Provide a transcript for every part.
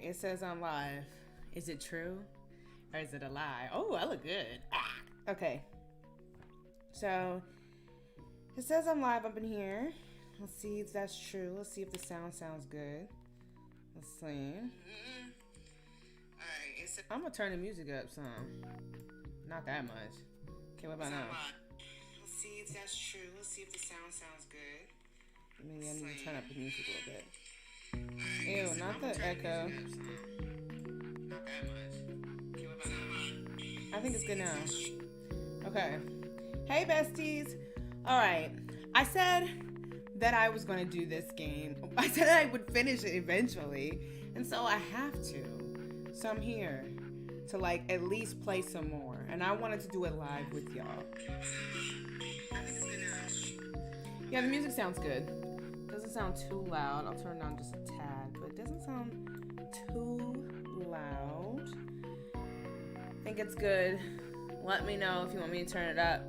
it says I'm live. Is it true? Or is it a lie? Oh, I look good. Ah! Okay. So, it says I'm live up in here. Let's see if that's true. Let's see if the sound sounds good. Let's see. Alright, I'm gonna turn the music up some. Not that much. Okay, what about now? Let's see if that's true. Let's see if the sound sounds good. Maybe I need to turn up the music a little bit. Ew, not the echo. Not that much. Okay, what about now? I think it's good now. Okay. Hey, besties. Alright. I said that I was going to do this game. I said I would finish it eventually. And so I have to. So I'm here to like at least play some more. And I wanted to do it live with y'all. I think it's good now. Yeah, the music sounds good. Doesn't sound too loud. I'll turn it down just a tad, but it doesn't sound too loud. I think it's good. Let me know if you want me to turn it up.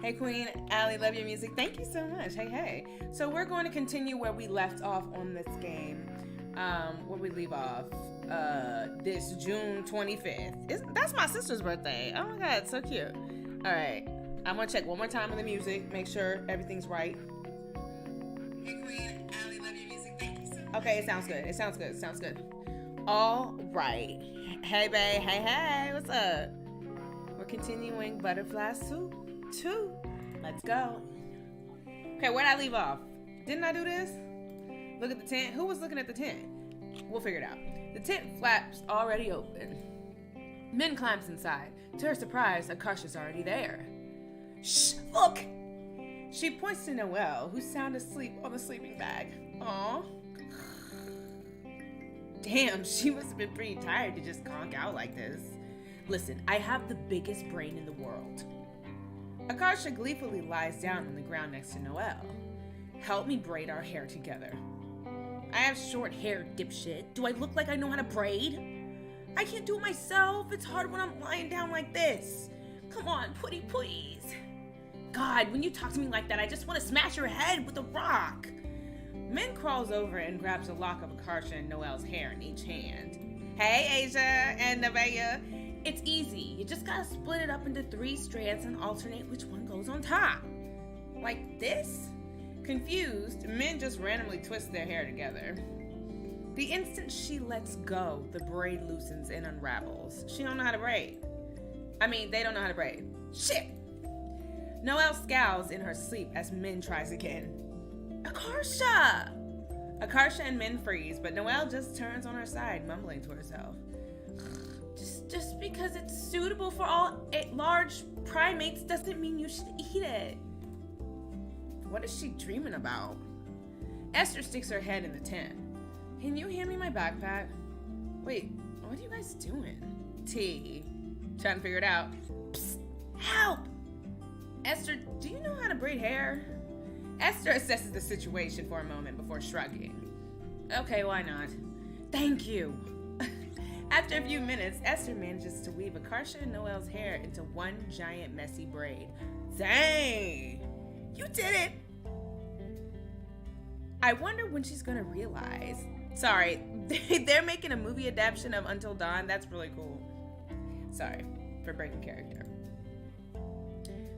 Hey Queen, Allie, love your music. Thank you so much. Hey, hey. So we're going to continue where we left off on this game. Where we leave off. This June 25th. That's my sister's birthday. Oh my God, so cute. All right. I'm gonna check one more time on the music. Make sure everything's right. Hey Queen, Allie, love your music. Thank you so much. Okay, it sounds good. It sounds good. It sounds good. All right. Hey, babe. Hey, hey. What's up? We're continuing Butterfly Soup 2. Let's go. Okay, where'd I leave off? Didn't I do this? Look at the tent. Who was looking at the tent? We'll figure it out. The tent flaps already open. Min climbs inside. To her surprise, Akasha's already there. Shh! Look! She points to Noelle, who's sound asleep on the sleeping bag. Aw. Damn, she must have been pretty tired to just conk out like this. Listen, I have the biggest brain in the world. Akasha gleefully lies down on the ground next to Noelle. Help me braid our hair together. I have short hair, dipshit. Do I look like I know how to braid? I can't do it myself. It's hard when I'm lying down like this. Come on, please. God, when you talk to me like that, I just want to smash your head with a rock. Min crawls over and grabs a lock of Akasha and Noelle's hair in each hand. Hey, Asia and Nevaeh. It's easy. You just gotta split it up into 3 strands and alternate which one goes on top. Like this? Confused, Min just randomly twists their hair together. The instant she lets go, the braid loosens and unravels. She don't know how to braid. I mean, they don't know how to braid. Shit! Noelle scowls in her sleep as Min tries again. Akasha! Akasha and Min freeze, but Noelle just turns on her side, mumbling to herself. Just because it's suitable for all large primates doesn't mean you should eat it. What is she dreaming about? Esther sticks her head in the tent. Can you hand me my backpack? Wait, what are you guys doing? T. Trying to figure it out. Psst, help! Esther, do you know how to braid hair? Esther assesses the situation for a moment before shrugging. Okay, why not? Thank you. After a few minutes, Esther manages to weave Akasha and Noelle's hair into one giant messy braid. Dang! You did it! I wonder when she's gonna realize. Sorry, they're making a movie adaptation of Until Dawn. That's really cool. Sorry for breaking character.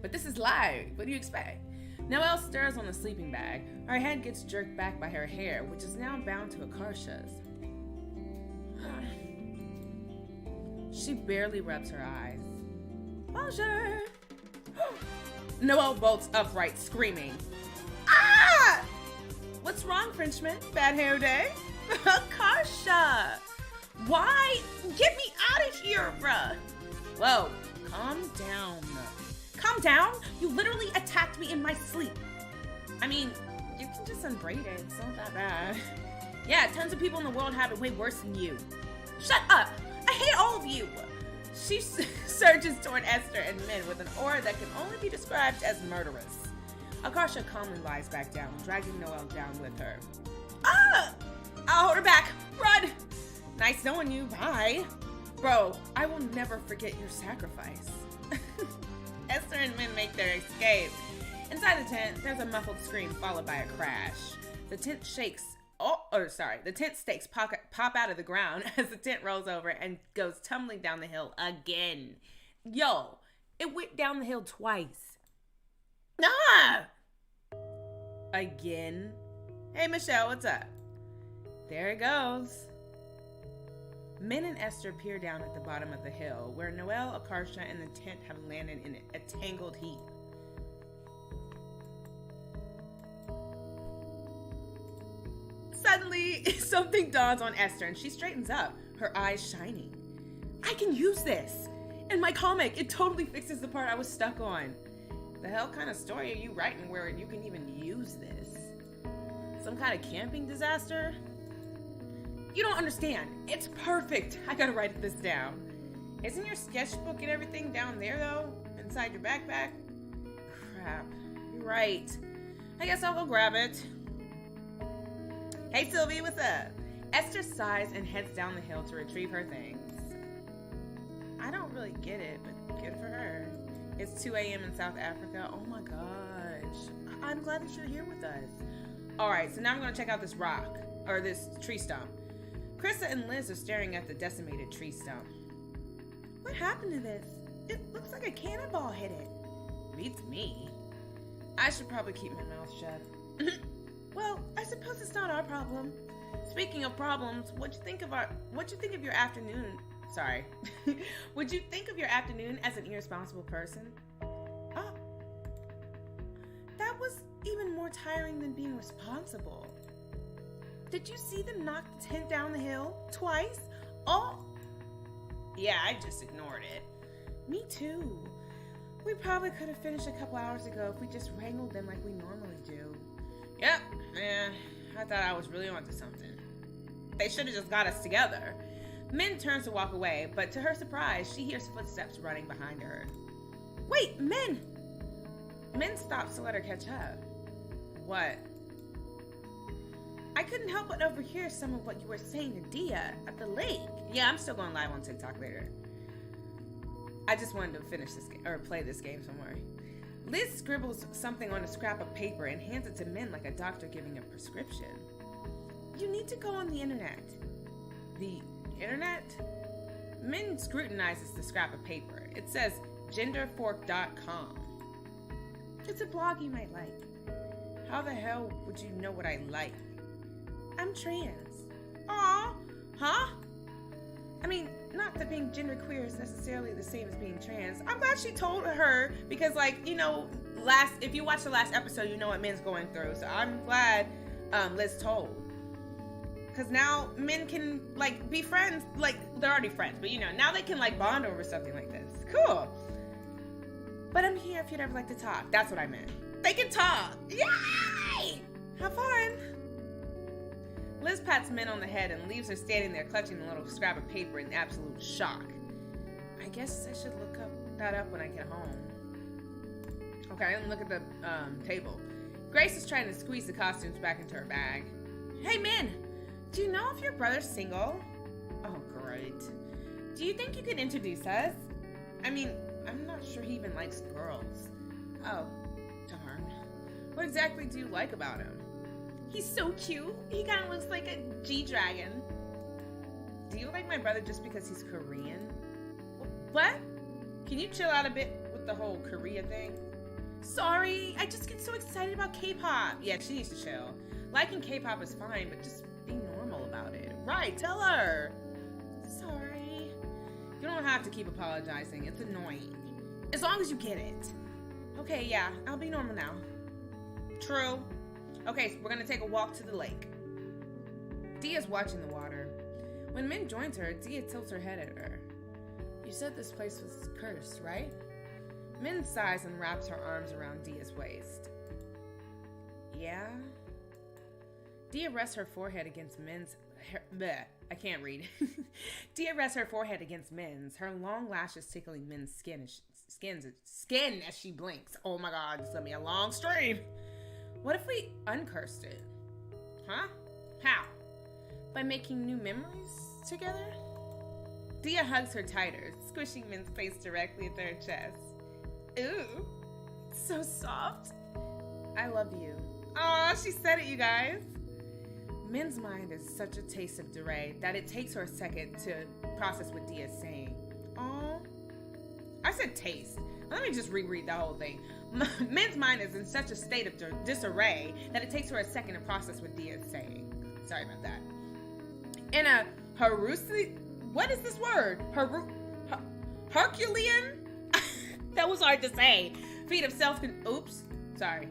But this is live. What do you expect? Noelle stirs on the sleeping bag. Her head gets jerked back by her hair, which is now bound to Akasha's. She barely rubs her eyes. Bonjour! Noelle bolts upright, screaming. Ah! What's wrong, Frenchman? Bad hair day? Akasha! Why? Get me out of here, bruh! Whoa, calm down. Calm down? You literally attacked me in my sleep. I mean, you can just unbraid it. It's not that bad. Yeah, tons of people in the world have it way worse than you. Shut up! I hate all of you! She surges toward Esther and Min with an aura that can only be described as murderous. Akasha calmly lies back down, dragging Noelle down with her. Ah! I'll hold her back! Run! Nice knowing you, bye! Bro, I will never forget your sacrifice. Esther and Min make their escape. Inside the tent, there's a muffled scream followed by a crash. The tent shakes. Oh, the tent stakes pop out of the ground as the tent rolls over and goes tumbling down the hill again. Yo, it went down the hill twice. Ah! Again. Hey, Michelle, what's up? There it goes. Min and Esther peer down at the bottom of the hill, where Noelle, Akarsha, and the tent have landed in a tangled heap. Suddenly, something dawns on Esther, and she straightens up, her eyes shining. I can use this! In my comic, it totally fixes the part I was stuck on. The hell kind of story are you writing where you can even use this? Some kind of camping disaster? You don't understand. It's perfect. I gotta write this down. Isn't your sketchbook and everything down there, though? Inside your backpack? Crap. You're right. I guess I'll go grab it. Hey, Sylvie, what's up? Esther sighs and heads down the hill to retrieve her things. I don't really get it, but good for her. It's 2 a.m. in South Africa. Oh my gosh. I'm glad that you're here with us. Alright, so now I'm going to check out this rock, or this tree stump. Krista and Liz are staring at the decimated tree stump. What happened to this? It looks like a cannonball hit it. Beats me. I should probably keep my mouth shut. Well, I suppose it's not our problem. Speaking of problems, what'd you think of your afternoon? Sorry. Would you think of your afternoon as an irresponsible person? Oh. That was even more tiring than being responsible. Did you see them knock the tent down the hill? Twice? Oh. Yeah, I just ignored it. Me too. We probably could have finished a couple hours ago if we just wrangled them like we normally do. Yep, man. I thought I was really onto something. They should have just got us together. Min turns to walk away, but to her surprise, she hears footsteps running behind her. Wait, Min! Min stops to let her catch up. What? I couldn't help but overhear some of what you were saying to Dia at the lake. Yeah, I'm still going live on TikTok later. I just wanted to finish this game, or play this game somewhere. Liz scribbles something on a scrap of paper and hands it to Min like a doctor giving a prescription. You need to go on the internet. The internet? Min scrutinizes the scrap of paper. It says genderfork.com. It's a blog you might like. How the hell would you know what I like? I'm trans. Aw, huh? I mean, not that being genderqueer is necessarily the same as being trans. I'm glad she told her because, like, you know, if you watch the last episode, you know what Min's going through. So I'm glad Liz told. Because now men can, like, be friends. Like, they're already friends, but, you know, now they can, like, bond over something like this. Cool. But I'm here if you'd ever like to talk. That's what I meant. They can talk. Yay! Have fun. Liz pats Min on the head and leaves her standing there clutching the little scrap of paper in absolute shock. I guess I should look that up when I get home. Okay, and look at the table. Grace is trying to squeeze the costumes back into her bag. Hey, Min! Do you know if your brother's single? Oh, great. Do you think you could introduce us? I mean, I'm not sure he even likes girls. Oh, darn. What exactly do you like about him? He's so cute. He kind of looks like a G-Dragon. Do you like my brother just because he's Korean? What? Can you chill out a bit with the whole Korea thing? Sorry, I just get so excited about K-pop. Yeah, she needs to chill. Liking K-pop is fine, but just be normal about it. Right, tell her. Sorry. You don't have to keep apologizing. It's annoying. As long as you get it. Okay, yeah, I'll be normal now. True. Okay, so we're gonna take a walk to the lake. Dia's watching the water. When Min joins her, Dia tilts her head at her. You said this place was cursed, right? Min sighs and wraps her arms around Dia's waist. Yeah? Dia rests her forehead against Min's... I can't read. Dia rests her forehead against Min's, her long lashes tickling Min's skin as she blinks. Oh my god, this is gonna be a long stream. What if we uncursed it? Huh? How? By making new memories together? Dia hugs her tighter, squishing Min's face directly into her chest. Ooh, so soft. I love you. Aw, she said it, you guys. Min's mind is such a taste of Duray that it takes her a second to process what Dia is saying. Oh, I said taste. Let me just reread the whole thing. Min's mind is in such a state of disarray that it takes her a second to process what Dia is saying. Sorry about that. In a what is this word? Herculean? That was hard to say. Feat of oops, sorry.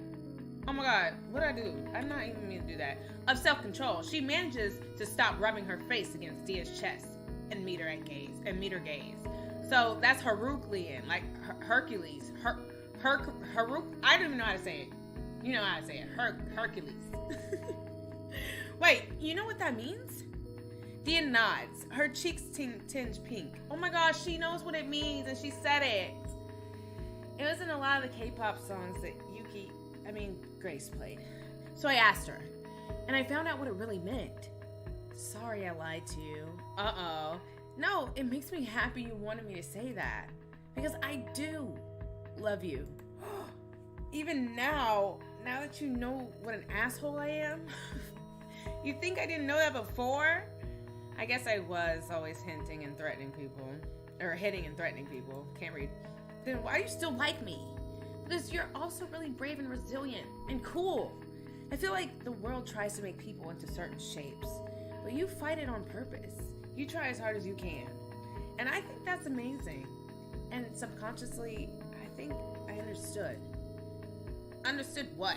Oh my God, what did I do? I'm not even mean to do that. Of self-control, she manages to stop rubbing her face against Dia's chest and meet her gaze. So that's Herculean, like Hercules. I don't even know how to say it. You know how to say it. Hercules. Wait, you know what that means? Dia nods. Her cheeks tinge pink. Oh my gosh, she knows what it means and she said it. It was in a lot of the K-pop songs that Grace played. So I asked her, and I found out what it really meant. Sorry I lied to you. Uh-oh. No, it makes me happy you wanted me to say that. Because I do love you. Even now that you know what an asshole I am, you think I didn't know that before? I guess I was always hinting and threatening people. Or hitting and threatening people. Can't read. Then why do you still like me? Because you're also really brave and resilient and cool. I feel like the world tries to make people into certain shapes, but you fight it on purpose. You try as hard as you can. And I think that's amazing. And subconsciously, I think I understood. Understood what?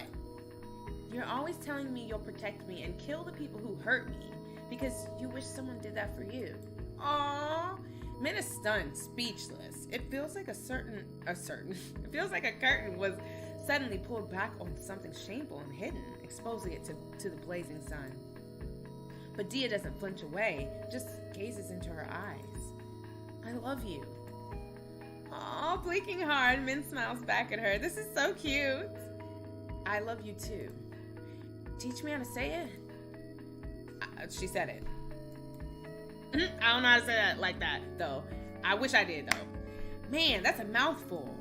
You're always telling me you'll protect me and kill the people who hurt me because you wish someone did that for you. Aww. Min is stunned, speechless. It feels like it feels like a curtain was suddenly pulled back on something shameful and hidden, exposing it to the blazing sun. But Dia doesn't flinch away, just gazes into her eyes. I love you. Aw, blinking hard, Min smiles back at her. This is so cute. I love you too. Teach me how to say it? She said it. I don't know how to say that like that, though. I wish I did, though. Man, that's a mouthful.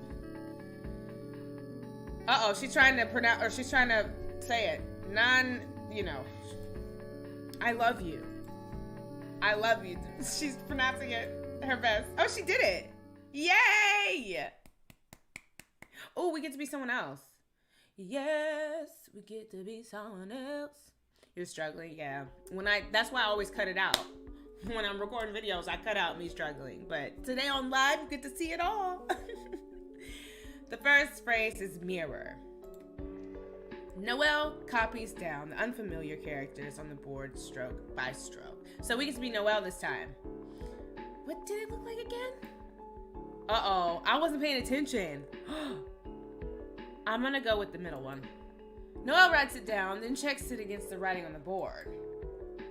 Uh-oh, she's trying to say it. I love you. I love you. She's pronouncing it her best. Oh, she did it. Yay! Oh, we get to be someone else. Yes, we get to be someone else. You're struggling, yeah. That's why I always cut it out. When I'm recording videos, I cut out me struggling. But today on live, you get to see it all. The first phrase is mirror. Noelle copies down the unfamiliar characters on the board stroke by stroke. So we get to be Noelle this time. What did it look like again? Uh-oh, I wasn't paying attention. I'm gonna go with the middle one. Noelle writes it down, then checks it against the writing on the board.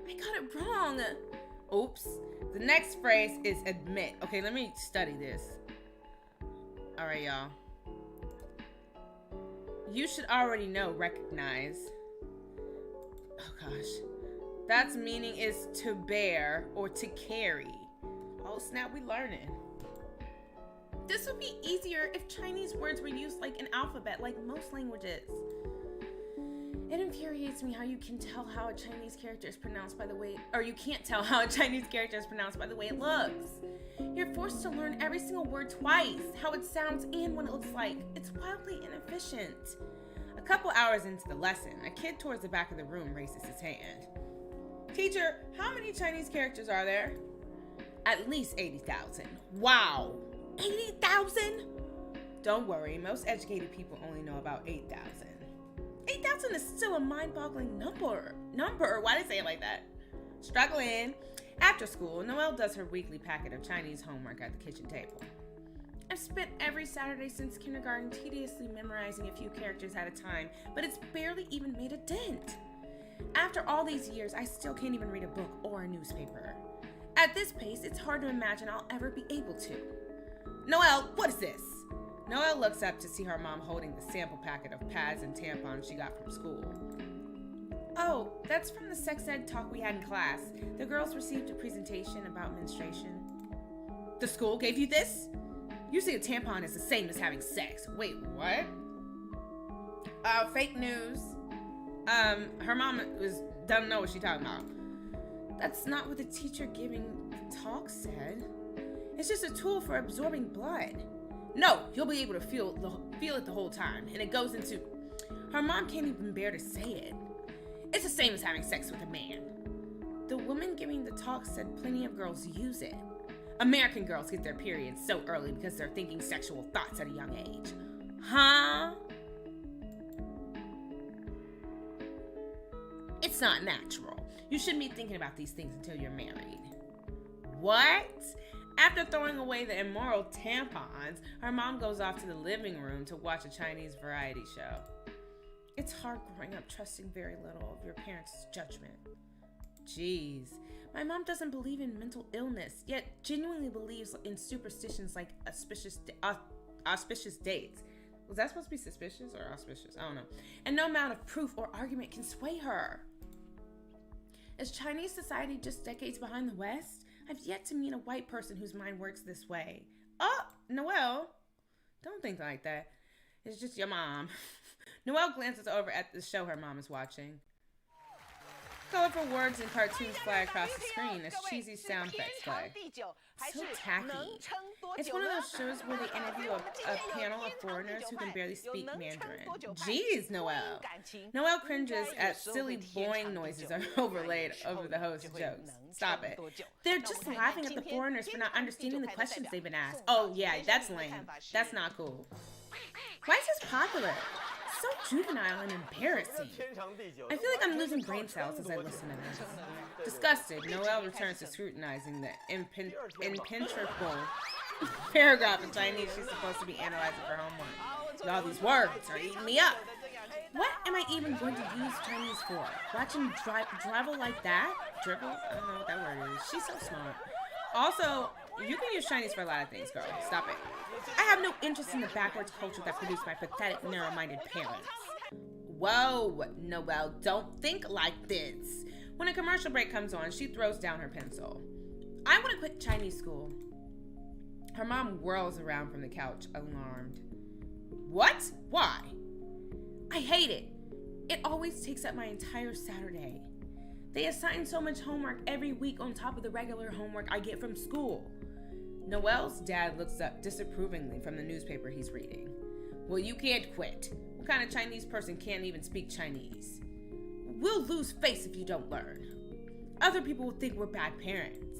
I got it wrong. Oops. The next phrase is admit. Okay, let me study this. All right, y'all. You should already know, recognize. Oh, gosh. That's meaning is to bear or to carry. Oh, snap, we learning. This would be easier if Chinese words were used like an alphabet, like most languages. It infuriates me how you can tell how a Chinese character is pronounced by the way, or you can't tell how a Chinese character is pronounced by the way it looks. You're forced to learn every single word twice, how it sounds and what it looks like. It's wildly inefficient. A couple hours into the lesson, a kid towards the back of the room raises his hand. Teacher, how many Chinese characters are there? At least 80,000. Wow, 80,000? Don't worry, most educated people only know about 8,000. 8,000 is still a mind-boggling number. Why did I say it like that? Struggling. After school, Noelle does her weekly packet of Chinese homework at the kitchen table. I've spent every Saturday since kindergarten tediously memorizing a few characters at a time, but it's barely even made a dent. After all these years, I still can't even read a book or a newspaper. At this pace, it's hard to imagine I'll ever be able to. Noelle, what is this? Noelle looks up to see her mom holding the sample packet of pads and tampons she got from school. Oh, that's from the sex ed talk we had in class. The girls received a presentation about menstruation. The school gave you this? Using a tampon is the same as having sex. Wait, what? Fake news. Her mom doesn't know what she's talking about. That's not what the teacher giving the talk said. It's just a tool for absorbing blood. No, you'll be able to feel it the whole time. And it goes into... Her mom can't even bear to say it. It's the same as having sex with a man. The woman giving the talk said plenty of girls use it. American girls get their periods so early because they're thinking sexual thoughts at a young age. Huh? It's not natural. You shouldn't be thinking about these things until you're married. What? After throwing away the immoral tampons, her mom goes off to the living room to watch a Chinese variety show. It's hard growing up trusting very little of your parents' judgment. Jeez. My mom doesn't believe in mental illness, yet genuinely believes in superstitions like auspicious dates. Was that supposed to be suspicious or auspicious? I don't know. And no amount of proof or argument can sway her. Is Chinese society just decades behind the West? I've yet to meet a white person whose mind works this way. Oh, Noelle. Don't think like that. It's just your mom. Noelle glances over at the show her mom is watching. Colorful words and cartoons fly across the screen as cheesy sound effects play. So tacky. It's one of those shows where they interview a panel of foreigners who can barely speak Mandarin. Jeez, Noelle. Noelle cringes at silly boing noises are overlaid over the host's jokes. Stop it. They're just laughing at the foreigners for not understanding the questions they've been asked. Oh yeah, that's lame. That's not cool. Why is this popular? So juvenile and embarrassing. I feel like I'm losing brain cells as I listen to this. Disgusted, Noelle returns to scrutinizing the impenetrable paragraph in Chinese she's supposed to be analyzing for homework. All these words are eating me up. What am I even going to use Chinese for? Watching drivel like that? Dribble? I don't know what that word is. She's so smart. Also, you can use Chinese for a lot of things, girl. Stop it. I have no interest in the backwards culture that produced my pathetic, narrow-minded parents. Whoa, Noelle, don't think like this. When a commercial break comes on, she throws down her pencil. I want to quit Chinese school. Her mom whirls around from the couch, alarmed. What? Why? I hate it. It always takes up my entire Saturday. They assign so much homework every week on top of the regular homework I get from school. Noelle's dad looks up disapprovingly from the newspaper he's reading. Well, you can't quit. What kind of Chinese person can't even speak Chinese? We'll lose face if you don't learn. Other people will think we're bad parents.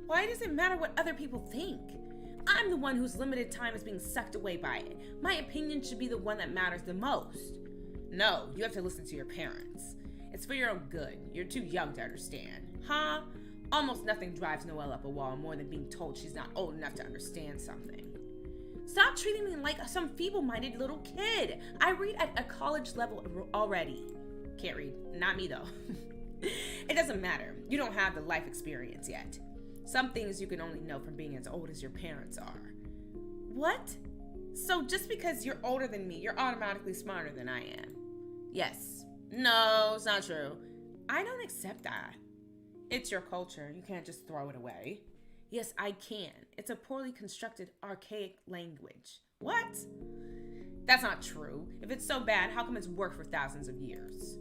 Why does it matter what other people think? I'm the one whose limited time is being sucked away by it. My opinion should be the one that matters the most. No, you have to listen to your parents. It's for your own good. You're too young to understand. Huh? Almost nothing drives Noelle up a wall more than being told she's not old enough to understand something. Stop treating me like some feeble-minded little kid. I read at a college level already. Can't read. Not me, though. It doesn't matter. You don't have the life experience yet. Some things you can only know from being as old as your parents are. What? So just because you're older than me, you're automatically smarter than I am? Yes. No, it's not true. I don't accept that. It's your culture. You can't just throw it away. Yes, I can. It's a poorly constructed, archaic language. What? That's not true. If it's so bad, how come it's worked for thousands of years?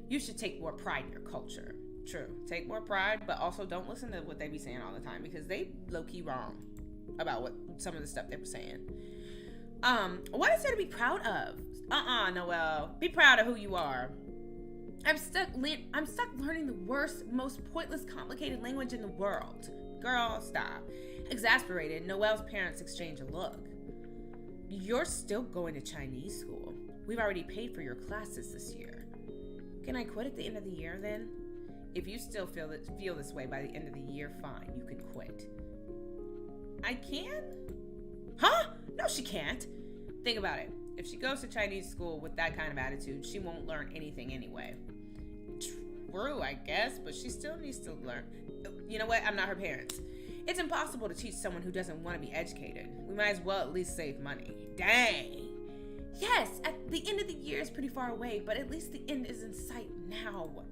You should take more pride in your culture. True. Take more pride, but also don't listen to what they be saying all the time because they low-key wrong about what some of the stuff they were saying. What is there to be proud of? Noelle. Be proud of who you are. I'm stuck learning the worst, most pointless, complicated language in the world. Girl, stop. Exasperated, Noelle's parents exchange a look. You're still going to Chinese school. We've already paid for your classes this year. Can I quit at the end of the year then? If you still feel this way by the end of the year, fine, you can quit. I can? Huh? No, she can't. Think about it. If she goes to Chinese school with that kind of attitude, she won't learn anything anyway. True, I guess, but she still needs to learn. You know what? I'm not her parents. It's impossible to teach someone who doesn't want to be educated. We might as well at least save money. Dang. Yes, at the end of the year is pretty far away, but at least the end is in sight now.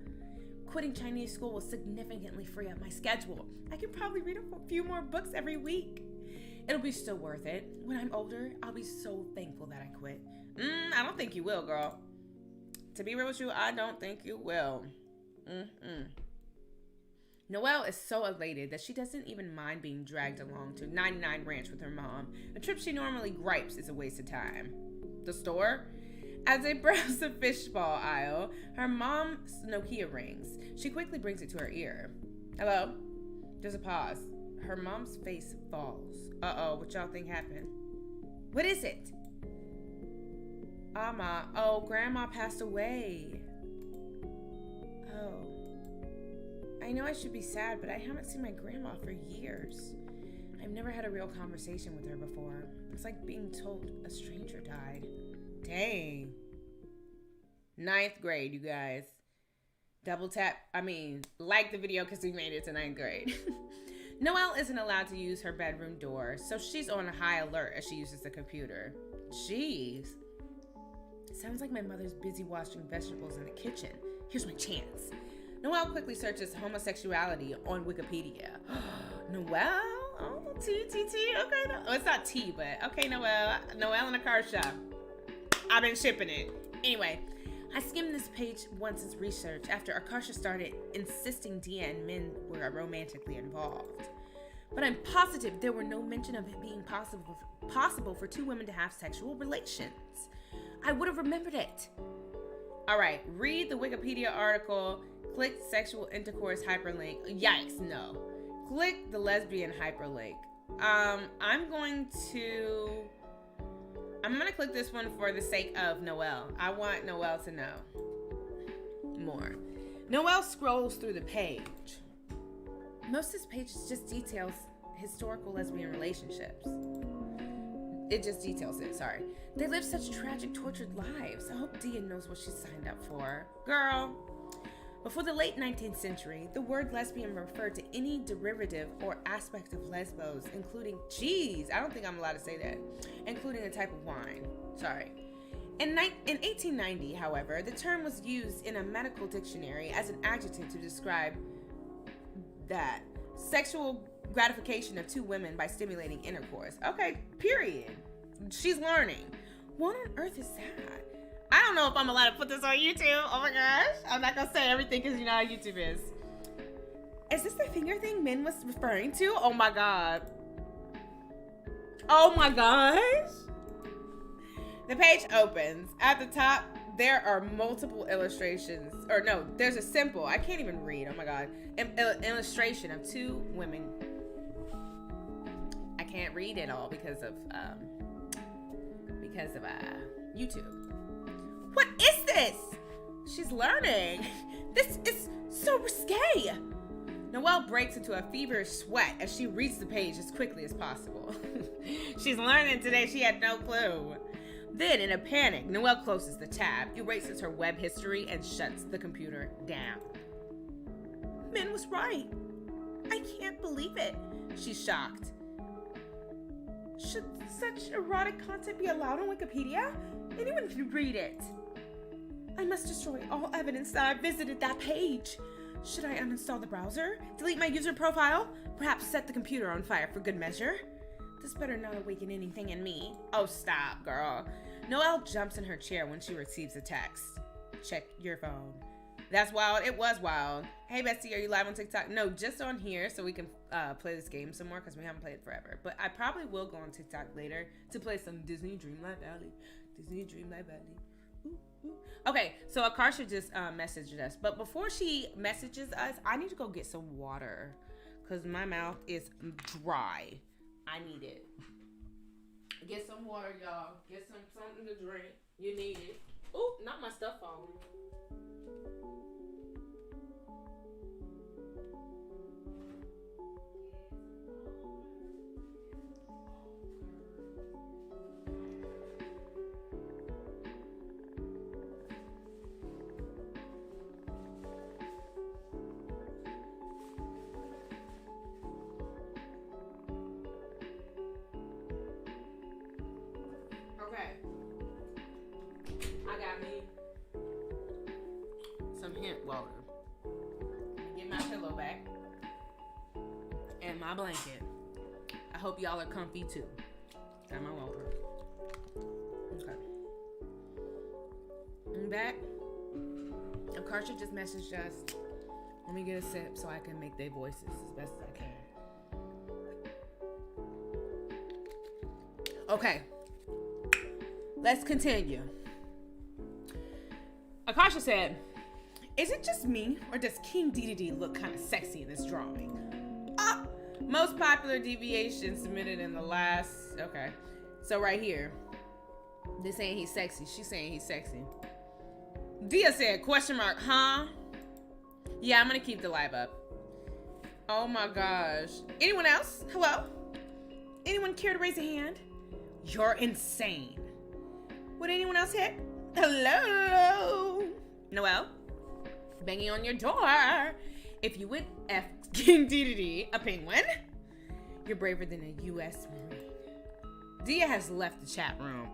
Quitting Chinese school will significantly free up my schedule. I can probably read a few more books every week. It'll be still worth it. When I'm older, I'll be so thankful that I quit. I don't think you will, girl. To be real with you, I don't think you will. Noelle is so elated that she doesn't even mind being dragged along to 99 Ranch with her mom. A trip she normally gripes is a waste of time. The store? As they browse the fishbowl aisle, her mom's Nokia rings. She quickly brings it to her ear. Hello? There's a pause. Her mom's face falls. Uh-oh, what y'all think happened? What is it? Ma. Oh, Grandma passed away. Oh. I know I should be sad, but I haven't seen my grandma for years. I've never had a real conversation with her before. It's like being told a stranger died. Dang. 9th grade, you guys. Double tap. Like the video because we made it to 9th grade. Noelle isn't allowed to use her bedroom door, so she's on high alert as she uses the computer. Jeez. Sounds like my mother's busy washing vegetables in the kitchen. Here's my chance. Noelle quickly searches homosexuality on Wikipedia. Noelle? Oh, T. Okay, no. Oh, it's not T, but okay, Noelle. Noelle in a car shop. I've been shipping it. Anyway, I skimmed this page once as research after Akarsha started insisting Dia and Min were romantically involved. But I'm positive there were no mention of it being possible for two women to have sexual relations. I would have remembered it. All right, read the Wikipedia article, click sexual intercourse hyperlink. Yikes, no. Click the lesbian hyperlink. I'm going to click this one for the sake of Noelle. I want Noelle to know more. Noelle scrolls through the page. Most of this page just details historical lesbian relationships. It just details it, sorry. They live such tragic, tortured lives. I hope Dia knows what she signed up for. Girl. Before the late 19th century, the word lesbian referred to any derivative or aspect of Lesbos, including, I don't think I'm allowed to say that, including a type of wine. Sorry. In 1890, however, the term was used in a medical dictionary as an adjective to describe that sexual gratification of two women by stimulating intercourse. Okay, period. She's learning. What on earth is that? I don't know if I'm allowed to put this on YouTube. Oh my gosh. I'm not going to say everything because you know how YouTube is. Is this the finger thing Min was referring to? Oh my God. Oh my gosh. The page opens. At the top, there are multiple illustrations. Or no, there's a simple, I can't even read. Oh my God. Illustration of two women. I can't read it all because of YouTube. What is this? She's learning. This is so risque. Noelle breaks into a feverish sweat as she reads the page as quickly as possible. She's learning today. She had no clue. Then, in a panic, Noelle closes the tab, erases her web history, and shuts the computer down. Min was right. I can't believe it. She's shocked. Should such erotic content be allowed on Wikipedia? Anyone can read it. I must destroy all evidence that I visited that page. Should I uninstall the browser? Delete my user profile? Perhaps set the computer on fire for good measure? This better not awaken anything in me. Oh, stop, girl. Noelle jumps in her chair when she receives a text. Check your phone. That's wild. It was wild. Hey, Bestie, are you live on TikTok? No, just on here so we can play this game some more because we haven't played it forever. But I probably will go on TikTok later to play some Disney Dreamlight Valley. Disney Dreamlight Valley. Ooh, ooh. Okay, so Akarsha just messaged us. But before she messages us, I need to go get some water because my mouth is dry. I need it. Get some water, y'all. Get something to drink. You need it. Ooh, not my stuff falling. Water. Get my pillow back and my blanket. I hope y'all are comfy too. Got my water. Okay. I'm back. Akarsha just messaged us. Let me get a sip so I can make their voices as best as I can. Okay. Let's continue. Akarsha said, is it just me, or does King Dedede look kind of sexy in this drawing? Most popular deviation submitted in the last... Okay. So right here. They're saying he's sexy. She's saying he's sexy. Dia said, question mark, huh? Yeah, I'm going to keep the live up. Oh my gosh. Anyone else? Hello? Anyone care to raise a hand? You're insane. Would anyone else hit? Hello? Noelle? Banging on your door. If you would F King Dedede a penguin, you're braver than a U.S. Marine. Dia has left the chat room.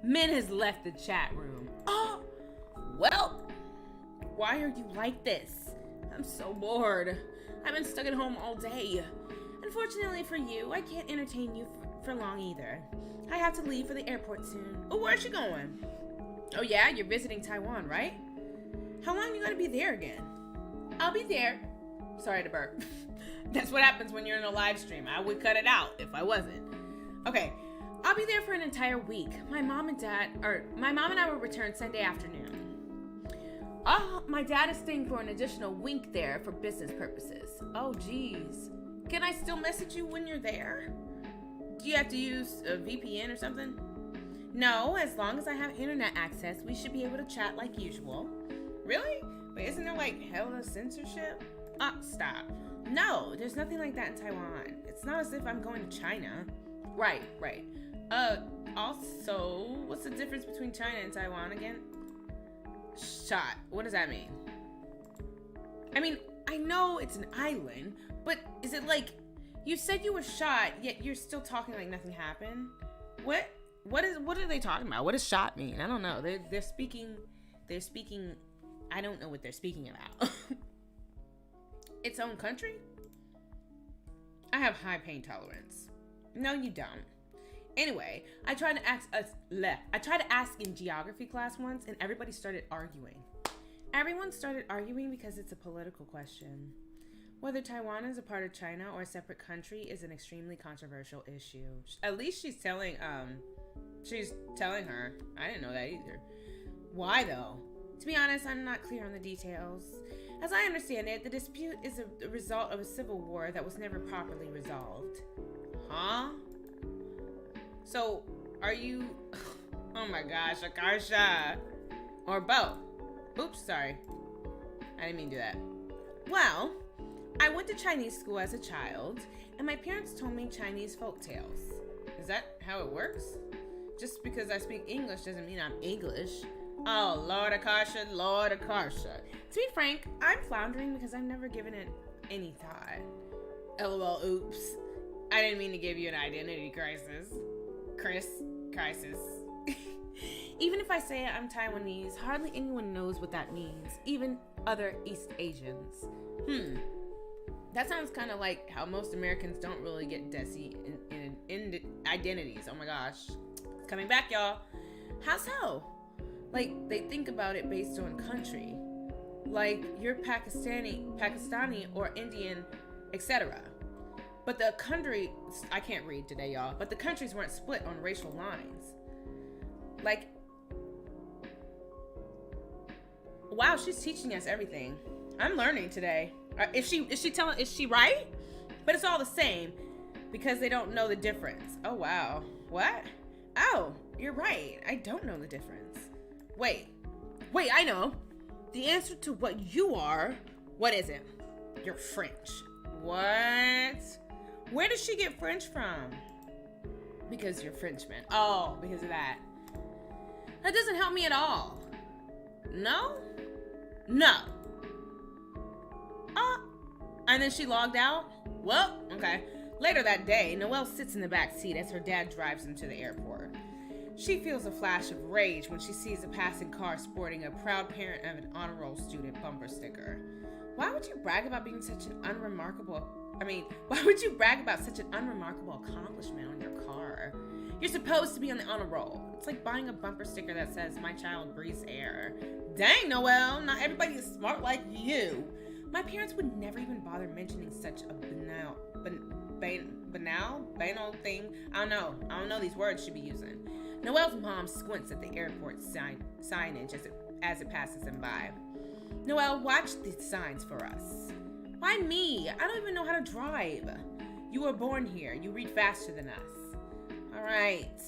Min has left the chat room. Well, why are you like this? I'm so bored. I've been stuck at home all day. Unfortunately for you, I can't entertain you for long either. I have to leave for the airport soon. Oh, where's she going? Oh yeah, you're visiting Taiwan, right? How long are you gonna be there again? I'll be there. Sorry to burp. That's what happens when you're in a live stream. I would cut it out if I wasn't. Okay, I'll be there for an entire week. My mom and I will return Sunday afternoon. My dad is staying for an additional week there for business purposes. Oh, geez. Can I still message you when you're there? Do you have to use a VPN or something? No, as long as I have internet access, we should be able to chat like usual. Really? Wait, isn't there like hella censorship? Stop. No, there's nothing like that in Taiwan. It's not as if I'm going to China. Right. Also, what's the difference between China and Taiwan again? Shot. What does that mean? I mean, I know it's an island, but is it like, you said you were shot, yet you're still talking like nothing happened? What are they talking about? What does shot mean? I don't know. They're speaking, I don't know what they're speaking about. Its own country? I have high pain tolerance. No, you don't. Anyway, I tried to ask in geography class once, and everybody started arguing. Everyone started arguing because it's a political question. Whether Taiwan is a part of China or a separate country is an extremely controversial issue. At least she's telling her. I didn't know that either. Why though? To be honest, I'm not clear on the details. As I understand it, the dispute is a result of a civil war that was never properly resolved. Huh? So, are you... Oh my gosh, Akarsha. Or both. Oops, sorry. I didn't mean to do that. Well, I went to Chinese school as a child, and my parents told me Chinese folk tales. Is that how it works? Just because I speak English doesn't mean I'm English. Oh, Lord Akarsha, Lord Akarsha. To be frank, I'm floundering because I've never given it any thought. LOL, oops. I didn't mean to give you an identity crisis. Crisis. Even if I say I'm Taiwanese, hardly anyone knows what that means. Even other East Asians. That sounds kind of like how most Americans don't really get desi in identities. Oh my gosh. It's coming back, y'all. How so? Like, they think about it based on country. Like, you're Pakistani or Indian, etc. But the country, I can't read today, y'all, but the countries weren't split on racial lines. Like, wow, she's teaching us everything. I'm learning today. Is she right? But it's all the same because they don't know the difference. Oh, wow. What? Oh, you're right. I don't know the difference. Wait, I know. The answer to what you are, what is it? You're French. What? Where does she get French from? Because you're Frenchman. Oh, because of that. That doesn't help me at all. No. And then she logged out? Well, okay. Later that day, Noelle sits in the back seat as her dad drives them to the airport. She feels a flash of rage when she sees a passing car sporting a proud parent of an honor roll student bumper sticker. Why would you brag about such an unremarkable accomplishment on your car? You're supposed to be on the honor roll. It's like buying a bumper sticker that says, my child breathes air. Dang, Noelle, not everybody is smart like you. My parents would never even bother mentioning such a banal thing. I don't know these words should be using. Noelle's mom squints at the airport signage as it passes them by. Noelle, watch the signs for us. Why me? I don't even know how to drive. You were born here. You read faster than us. All right.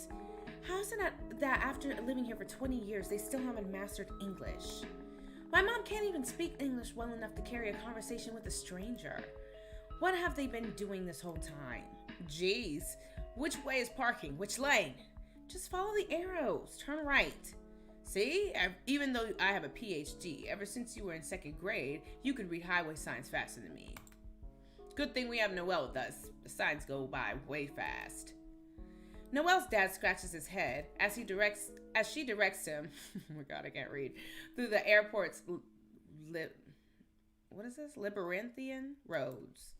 How is it that after living here for 20 years, they still haven't mastered English? My mom can't even speak English well enough to carry a conversation with a stranger. What have they been doing this whole time? Jeez. Which way is parking? Which lane? Just follow the arrows. Turn right. See? Even though I have a PhD, ever since you were in 2nd grade, you could read highway signs faster than me. Good thing we have Noelle with us. The signs go by way fast. Noelle's dad scratches his head as she directs him. Oh my God, I can't read. Through the airport's labyrinthian roads.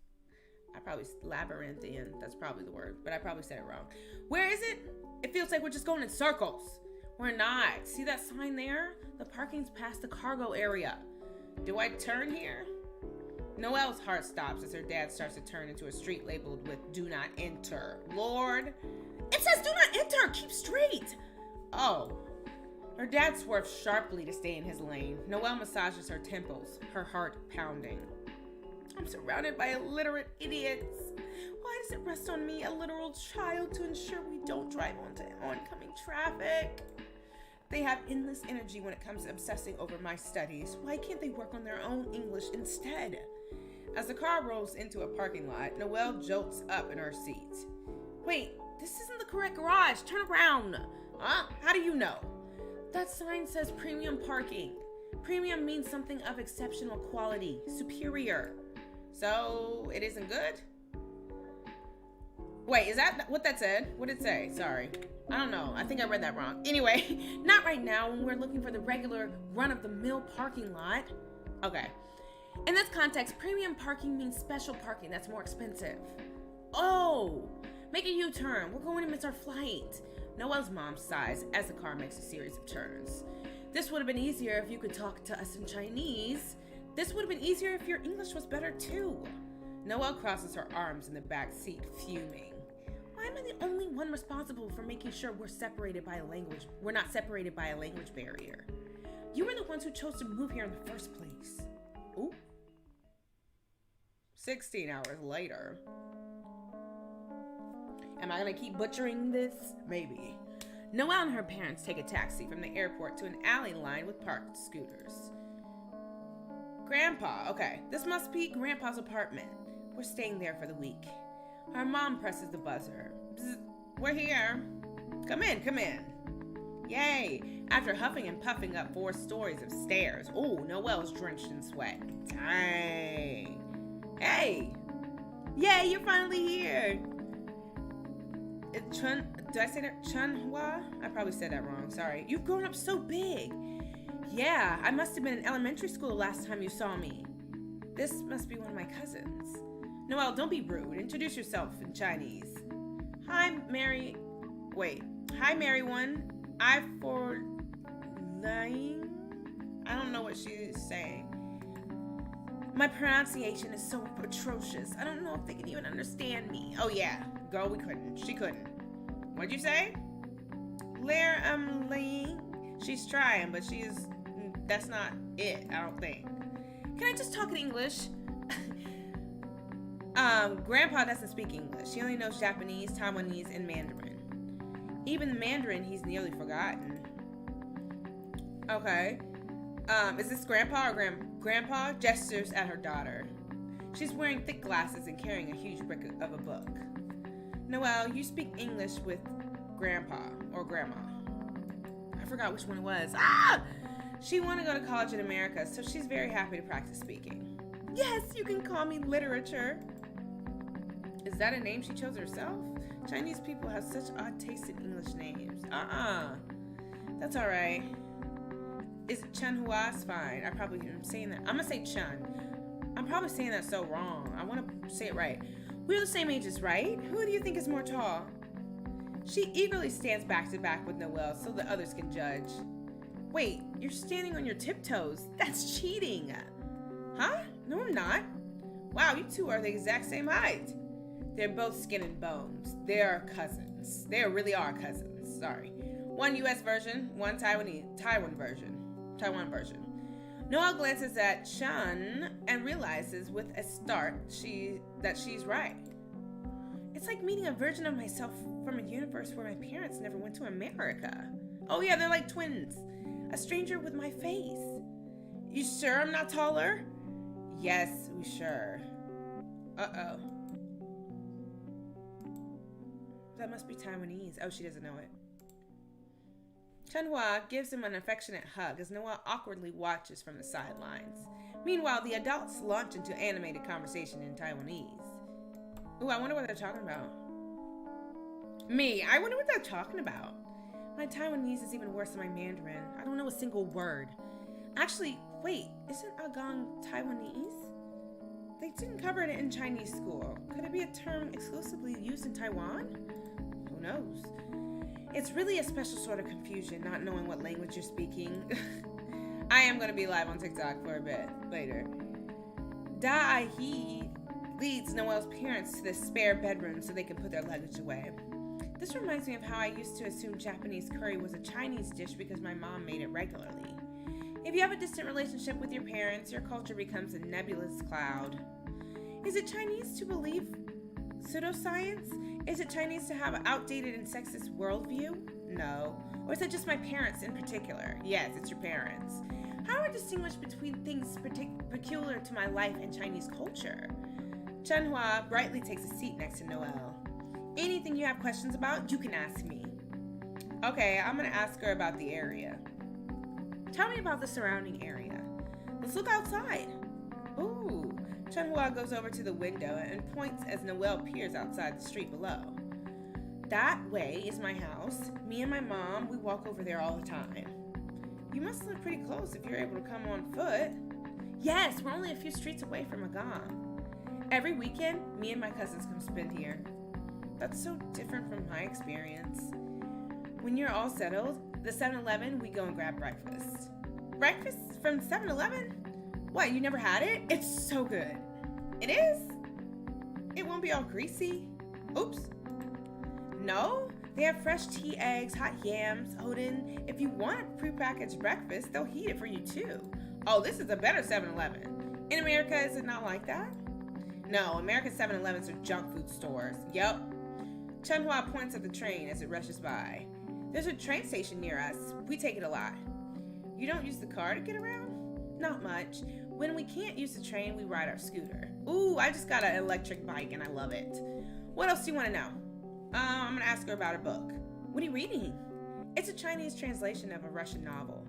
Labyrinthian. That's probably the word, but I probably said it wrong. Where is it? It feels like we're just going in circles. We're not. See that sign there? The parking's past the cargo area. Do I turn here? Noelle's heart stops as her dad starts to turn into a street labeled with "Do not enter." Lord, it says "Do not enter." Keep straight. Oh. Her dad swerves sharply to stay in his lane. Noelle massages her temples, her heart pounding. I'm surrounded by illiterate idiots. Why does it rest on me, a literal child, to ensure we don't drive onto oncoming traffic? They have endless energy when it comes to obsessing over my studies. Why can't they work on their own English instead? As the car rolls into a parking lot, Noelle jolts up in her seat. Wait, this isn't the correct garage. Turn around. Huh? How do you know? That sign says premium parking. Premium means something of exceptional quality, superior. So, it isn't good? Wait, is that what that said? What did it say? Sorry. I don't know. I think I read that wrong. Anyway, not right now when we're looking for the regular run-of-the-mill parking lot. Okay. In this context, premium parking means special parking that's more expensive. Oh, make a U-turn. We're going to miss our flight. Noelle's mom sighs as the car makes a series of turns. This would have been easier if you could talk to us in Chinese. This would have been easier if your English was better too. Noelle crosses her arms in the back seat, fuming. Why am I the only one responsible for making sure we're not separated by a language barrier? You were the ones who chose to move here in the first place. Ooh. 16 hours later. Am I gonna keep butchering this? Maybe. Noelle and her parents take a taxi from the airport to an alley lined with parked scooters. Grandpa, okay, this must be Grandpa's apartment. We're staying there for the week. Her mom presses the buzzer. Bzz, we're here. Come in. Yay! After huffing and puffing up 4 stories of stairs. Ooh, Noelle's drenched in sweat. Dang. Hey! Yay, you're finally here! Did I say that? Chunhua? I probably said that wrong, sorry. You've grown up so big. Yeah, I must have been in elementary school last time you saw me. This must be one of my cousins. Noelle, don't be rude. Introduce yourself in Chinese. Hi, Mary one. I don't know what she's saying. My pronunciation is so atrocious. I don't know if they can even understand me. Oh yeah, girl, she couldn't. What'd you say? Lee. She's trying, but that's not it, I don't think. Can I just talk in English? Grandpa doesn't speak English. He only knows Japanese, Taiwanese, and Mandarin. Even the Mandarin he's nearly forgotten. Okay. Is this Grandpa or Grandpa gestures at her daughter. She's wearing thick glasses and carrying a huge brick of a book. Noelle, you speak English with Grandpa or Grandma. I forgot which one it was. She wanted to go to college in America, so she's very happy to practice speaking. Yes, you can call me literature. Is that a name she chose herself? Chinese people have such odd taste in English names. That's all right. Is it Chunhua? It's fine. I probably am saying that. I'm gonna say Chun. I'm probably saying that so wrong. I want to say it right. We're the same ages, right? Who do you think is more tall? She eagerly stands back to back with Noelle so the others can judge. Wait, you're standing on your tiptoes. That's cheating. Huh? No, I'm not. Wow, you two are the exact same height. They're both skin and bones. They are cousins. They really are cousins. Sorry. One U.S. version, one Taiwan version. Noelle glances at Chun and realizes with a start that she's right. It's like meeting a version of myself from a universe where my parents never went to America. Oh yeah, they're like twins. A stranger with my face. You sure I'm not taller? Yes, we sure. Uh-oh. That must be Taiwanese. Oh, she doesn't know it. Chunhua gives him an affectionate hug as Noelle awkwardly watches from the sidelines. Meanwhile, the adults launch into animated conversation in Taiwanese. Ooh, I wonder what they're talking about. Me, I wonder what they're talking about. My Taiwanese is even worse than my Mandarin. I don't know a single word. Actually, wait, isn't Agong Taiwanese? They didn't cover it in Chinese school. Could it be a term exclusively used in Taiwan? Who knows? It's really a special sort of confusion, not knowing what language you're speaking. I am going to be live on TikTok for a bit later. Da-Ai-He leads Noelle's parents to the spare bedroom so they can put their luggage away. This reminds me of how I used to assume Japanese curry was a Chinese dish because my mom made it regularly. If you have a distant relationship with your parents, your culture becomes a nebulous cloud. Is it Chinese to believe pseudoscience? Is it Chinese to have an outdated and sexist worldview? No. Or is it just my parents in particular? Yes, it's your parents. How do I distinguish between things peculiar to my life and Chinese culture? Chunhua brightly takes a seat next to Noelle. Anything you have questions about, you can ask me. Okay, I'm gonna ask her about the area. Tell me about the surrounding area. Let's look outside. Ooh. Chunhua goes over to the window and points as Noelle peers outside the street below. That way is my house. Me and my mom, we walk over there all the time. You must live pretty close if you're able to come on foot. Yes, we're only a few streets away from Agam. Every weekend, me and my cousins come spend here. That's so different from my experience. When you're all settled, the 7-Eleven, we go and grab breakfast. Breakfast from 7-Eleven? What, you never had it? It's so good. It is? It won't be all greasy. Oops. No, they have fresh tea, eggs, hot yams, Odin. If you want prepackaged breakfast, they'll heat it for you too. Oh, this is a better 7-Eleven. In America, is it not like that? No, America's 7-Elevens are junk food stores. Yep. Chunhua points at the train as it rushes by. There's a train station near us. We take it a lot. You don't use the car to get around? Not much. When we can't use the train, we ride our scooter. Ooh, I just got an electric bike and I love it. What else do you want to know? I'm going to ask her about her book. What are you reading? It's a Chinese translation of a Russian novel.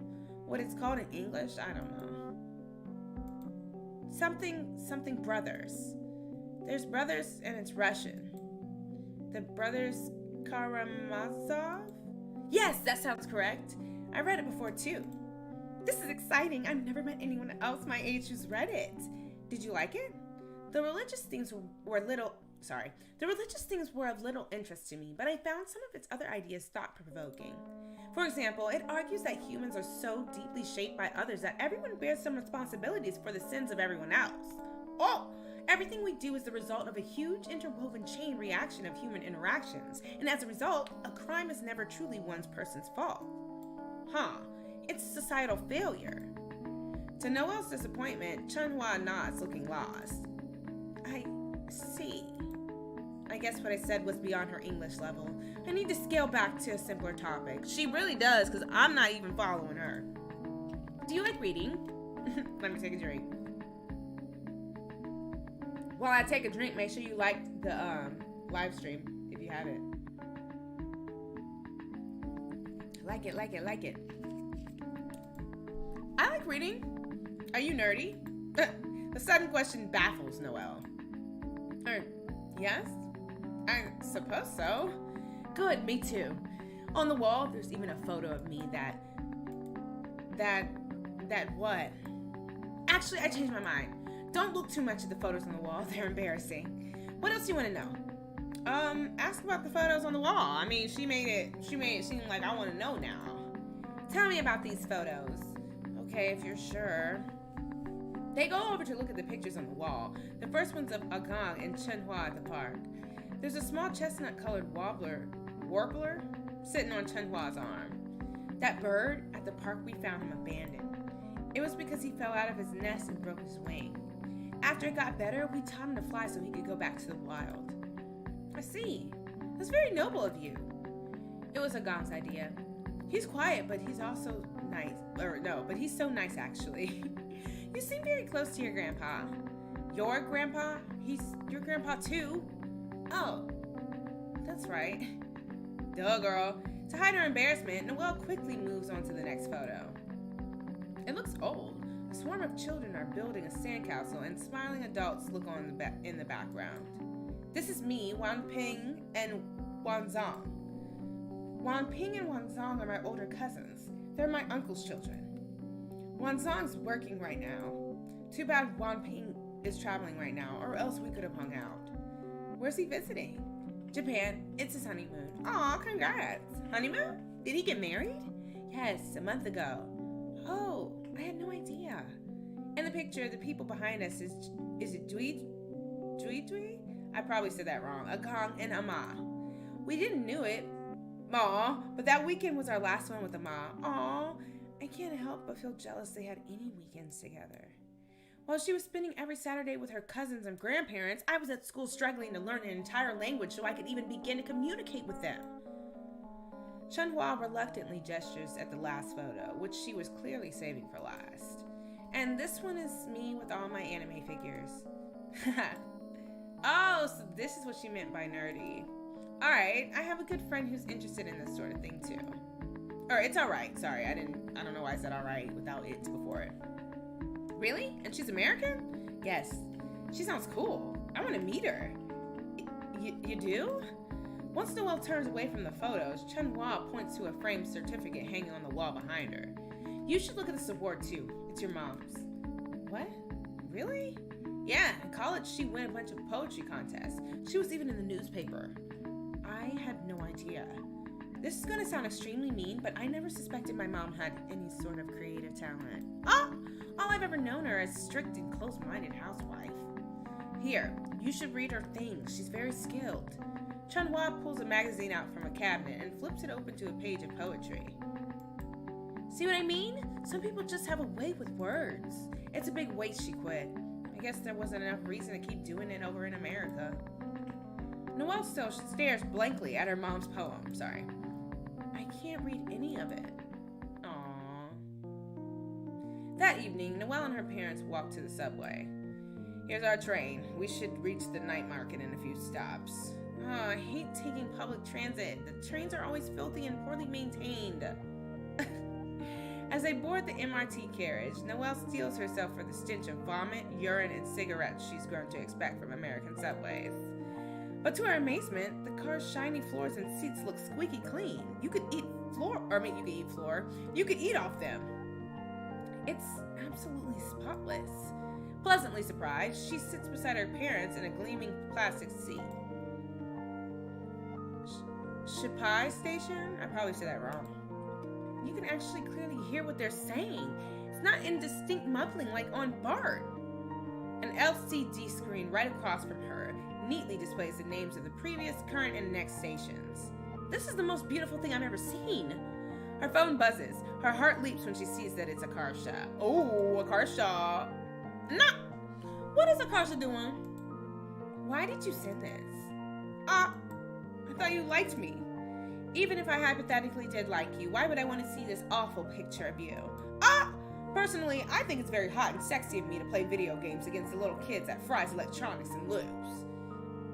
What it's called in English, I don't know. Something brothers. There's brothers and it's Russian. The brothers Karamazov? Yes, that sounds correct. I read it before too. This is exciting. I've never met anyone else my age who's read it. Did you like it? The religious things were of little interest to me, but I found some of its other ideas thought-provoking. For example, it argues that humans are so deeply shaped by others that everyone bears some responsibilities for the sins of everyone else. Oh! Everything we do is the result of a huge interwoven chain reaction of human interactions, and as a result, a crime is never truly one person's fault. Huh, it's a societal failure. To Noelle's disappointment, Chunhua nods, looking lost. I see. I guess what I said was beyond her English level. I need to scale back to a simpler topic. She really does, because I'm not even following her. Do you like reading? Let me take a drink. While I take a drink, make sure you like the live stream if you haven't. Like it. I like reading. Are you nerdy? The sudden question baffles Noelle. Yes? I suppose so. Good, me too. On the wall, there's even a photo of me that what? Actually, I changed my mind. Don't look too much at the photos on the wall. They're embarrassing. What else do you want to know? Ask about the photos on the wall. I mean, she made it seem like I want to know now. Tell me about these photos. Okay, if you're sure. They go over to look at the pictures on the wall. The first one's of Agong and Chenhua at the park. There's a small chestnut-colored warbler sitting on Chenhua's arm. That bird at the park, we found him abandoned. It was because he fell out of his nest and broke his wing. After it got better, we taught him to fly so he could go back to the wild. I see. That's very noble of you. It was Agong's idea. He's quiet, but he's also nice. But he's so nice, actually. You seem very close to your grandpa. Your grandpa? He's your grandpa too? Oh, that's right. Duh, girl. To hide her embarrassment, Noelle quickly moves on to the next photo. It looks old. A swarm of children are building a sandcastle, and smiling adults look on in the background. This is me, Wan Ping, and Wan Zong. Wan Ping and Wan Zong are my older cousins. They're my uncle's children. Wan Zong's working right now. Too bad Wan Ping is traveling right now, or else we could have hung out. Where's he visiting? Japan. It's his honeymoon. Aw, congrats. Honeymoon? Did he get married? Yes, a month ago. Oh, I had no idea. In the picture, the people behind us is it Dui? I probably said that wrong. Agong and Ama. We didn't know it. Aw, but that weekend was our last one with Ama. Aw, I can't help but feel jealous they had any weekends together. While she was spending every Saturday with her cousins and grandparents, I was at school struggling to learn an entire language so I could even begin to communicate with them. Chenhua reluctantly gestures at the last photo, which she was clearly saving for last. And this one is me with all my anime figures. Oh, so this is what she meant by nerdy. Alright, I have a good friend who's interested in this sort of thing too. Or it's alright, sorry, I don't know why I said alright without it before it. Really? And she's American? Yes. She sounds cool. I want to meet her. You do? Once Noelle turns away from the photos, Chenhua points to a framed certificate hanging on the wall behind her. You should look at this award too. It's your mom's. What? Really? Yeah, in college she won a bunch of poetry contests. She was even in the newspaper. I had no idea. This is going to sound extremely mean, but I never suspected my mom had any sort of creative talent. All I've ever known her as strict and close-minded housewife. Here, you should read her things. She's very skilled. Chenhua pulls a magazine out from a cabinet and flips it open to a page of poetry. See what I mean? Some people just have a way with words. It's a big waste she quit. I guess there wasn't enough reason to keep doing it over in America. Noelle still stares blankly at her mom's poem. Sorry. I can't read any of it. That evening, Noelle and her parents walked to the subway. Here's our train. We should reach the night market in a few stops. I hate taking public transit. The trains are always filthy and poorly maintained. As they board the MRT carriage, Noelle steels herself for the stench of vomit, urine, and cigarettes she's grown to expect from American subways. But to her amazement, the car's shiny floors and seats look squeaky clean. You could eat off them. It's absolutely spotless. Pleasantly surprised, she sits beside her parents in a gleaming plastic seat. Shipai Station? I probably said that wrong. You can actually clearly hear what they're saying. It's not indistinct mumbling like on BART. An LCD screen right across from her neatly displays the names of the previous, current, and next stations. This is the most beautiful thing I've ever seen. Her phone buzzes. Her heart leaps when she sees that it's Akarsha. Oh, Akarsha. Nah. What is Akarsha doing? Why did you send this? I thought you liked me. Even if I hypothetically did like you, why would I want to see this awful picture of you? Personally, I think it's very hot and sexy of me to play video games against the little kids at Fry's Electronics and Lubes.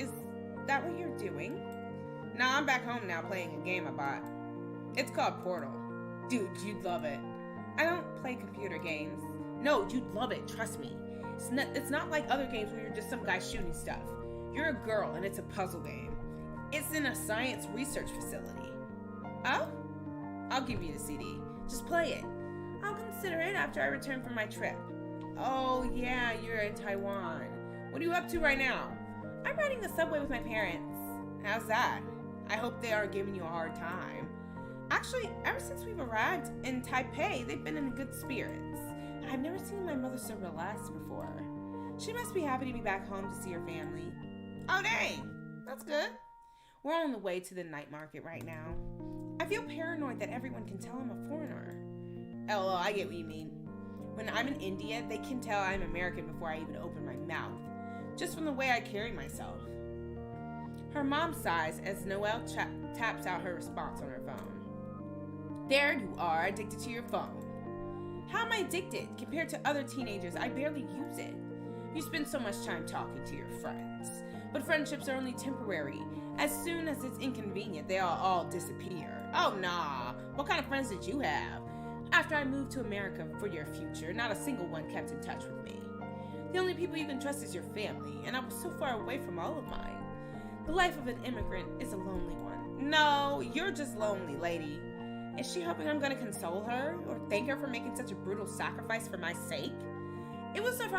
Is that what you're doing? Nah, I'm back home now playing a game I bought. It's called Portal. Dude, you'd love it. I don't play computer games. No, you'd love it, trust me. It's not like other games where you're just some guy shooting stuff. You're a girl and it's a puzzle game. It's in a science research facility. Oh? I'll give you the CD. Just play it. I'll consider it after I return from my trip. Oh yeah, you're in Taiwan. What are you up to right now? I'm riding the subway with my parents. How's that? I hope they aren't giving you a hard time. Actually, ever since we've arrived in Taipei, they've been in good spirits. I've never seen my mother so relaxed before. She must be happy to be back home to see her family. Oh, dang. That's good. We're on the way to the night market right now. I feel paranoid that everyone can tell I'm a foreigner. LOL, I get what you mean. When I'm in India, they can tell I'm American before I even open my mouth, just from the way I carry myself. Her mom sighs as Noelle taps out her response on her phone. There you are, addicted to your phone. How am I addicted? Compared to other teenagers, I barely use it. You spend so much time talking to your friends. But friendships are only temporary. As soon as it's inconvenient, they all disappear. Oh, nah. What kind of friends did you have? After I moved to America for your future, not a single one kept in touch with me. The only people you can trust is your family, and I was so far away from all of mine. The life of an immigrant is a lonely one. No, you're just lonely, lady. Is she hoping I'm going to console her or thank her for making such a brutal sacrifice for my sake? It was of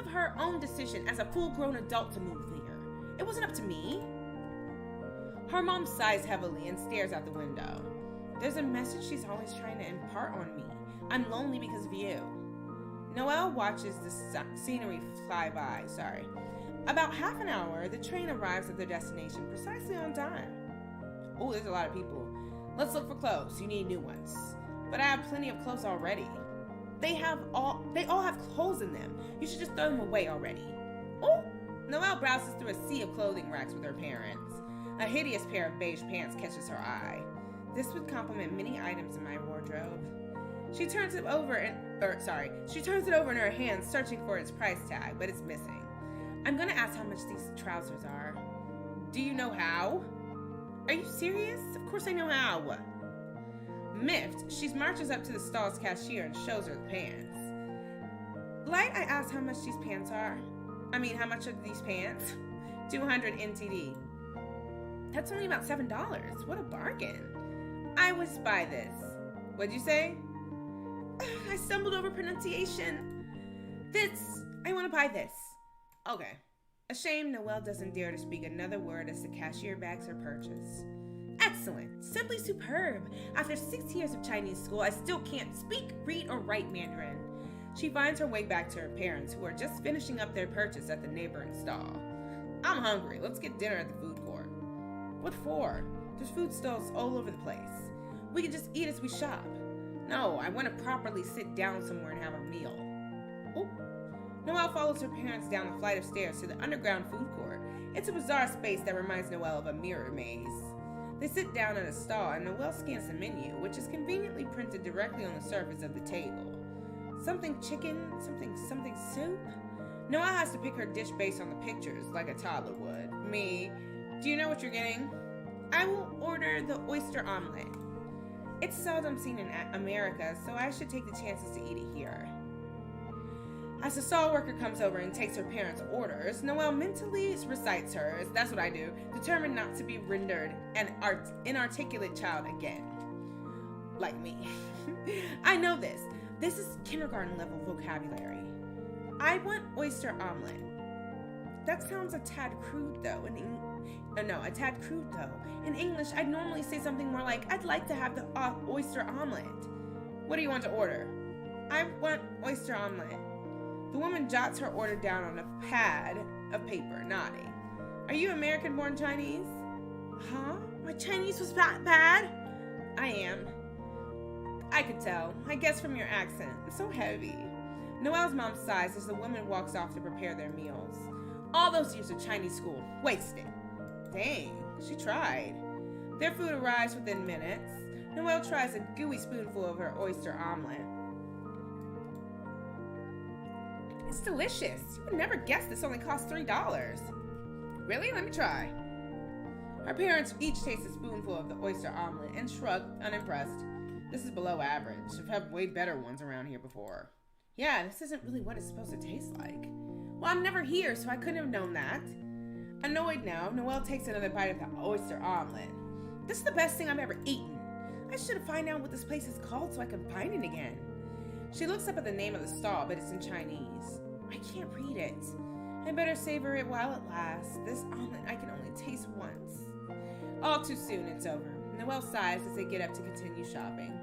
her own decision as a full-grown adult to move here. It wasn't up to me. Her mom sighs heavily and stares out the window. There's a message she's always trying to impart on me. I'm lonely because of you. Noelle watches the scenery fly by. About half an hour, the train arrives at their destination precisely on time. Oh, there's a lot of people. Let's look for clothes. You need new ones. But I have plenty of clothes already. They all have holes in them. You should just throw them away already. Oh! Noelle browses through a sea of clothing racks with her parents. A hideous pair of beige pants catches her eye. This would complement many items in my wardrobe. She turns it over in her hands, searching for its price tag, but it's missing. I'm gonna ask how much these trousers are. Do you know how? Are you serious? Of course I know how. Miffed, she marches up to the stall's cashier and shows her the pants. Light, I asked how much these pants are. How much are these pants? 200 NTD. That's only about $7. What a bargain. I would buy this. What'd you say? I stumbled over pronunciation. I want to buy this. Okay. Ashamed, Noelle doesn't dare to speak another word as the cashier bags her purchase. Excellent. Simply superb. After 6 years of Chinese school, I still can't speak, read, or write Mandarin. She finds her way back to her parents, who are just finishing up their purchase at the neighboring stall. I'm hungry. Let's get dinner at the food court. What for? There's food stalls all over the place. We can just eat as we shop. No, I want to properly sit down somewhere and have a meal. Oh. Noelle follows her parents down the flight of stairs to the underground food court. It's a bizarre space that reminds Noelle of a mirror maze. They sit down at a stall and Noelle scans the menu, which is conveniently printed directly on the surface of the table. Something chicken, something soup. Noelle has to pick her dish based on the pictures, like a toddler would. Me, do you know what you're getting? I will order the oyster omelet. It's seldom seen in America, so I should take the chances to eat it here. As the stall worker comes over and takes her parents' orders, Noelle mentally recites hers, that's what I do, determined not to be rendered an inarticulate child again. Like me. I know this. This is kindergarten level vocabulary. I want oyster omelet. That sounds a tad crude though. In English, I'd normally say something more like, I'd like to have the oyster omelet. What do you want to order? I want oyster omelet. The woman jots her order down on a pad of paper, nodding. Are you American-born Chinese? Huh? My Chinese was that bad? I am. I could tell. I guess from your accent. It's so heavy. Noelle's mom sighs as the woman walks off to prepare their meals. All those years of Chinese school, wasted. Dang, she tried. Their food arrives within minutes. Noelle tries a gooey spoonful of her oyster omelet. It's delicious. You would never guess this only cost $3. Really? Let me try. Her parents each taste a spoonful of the oyster omelet and shrug, unimpressed. This is below average. I've had way better ones around here before. Yeah, this isn't really what it's supposed to taste like. Well, I'm never here, so I couldn't have known that. Annoyed now, Noelle takes another bite of the oyster omelet. This is the best thing I've ever eaten. I should find out what this place is called so I can find it again. She looks up at the name of the stall, but it's in Chinese. I can't read it. I better savor it while it lasts. This omelet I can only taste once. All too soon, it's over. Noelle sighs as they get up to continue shopping.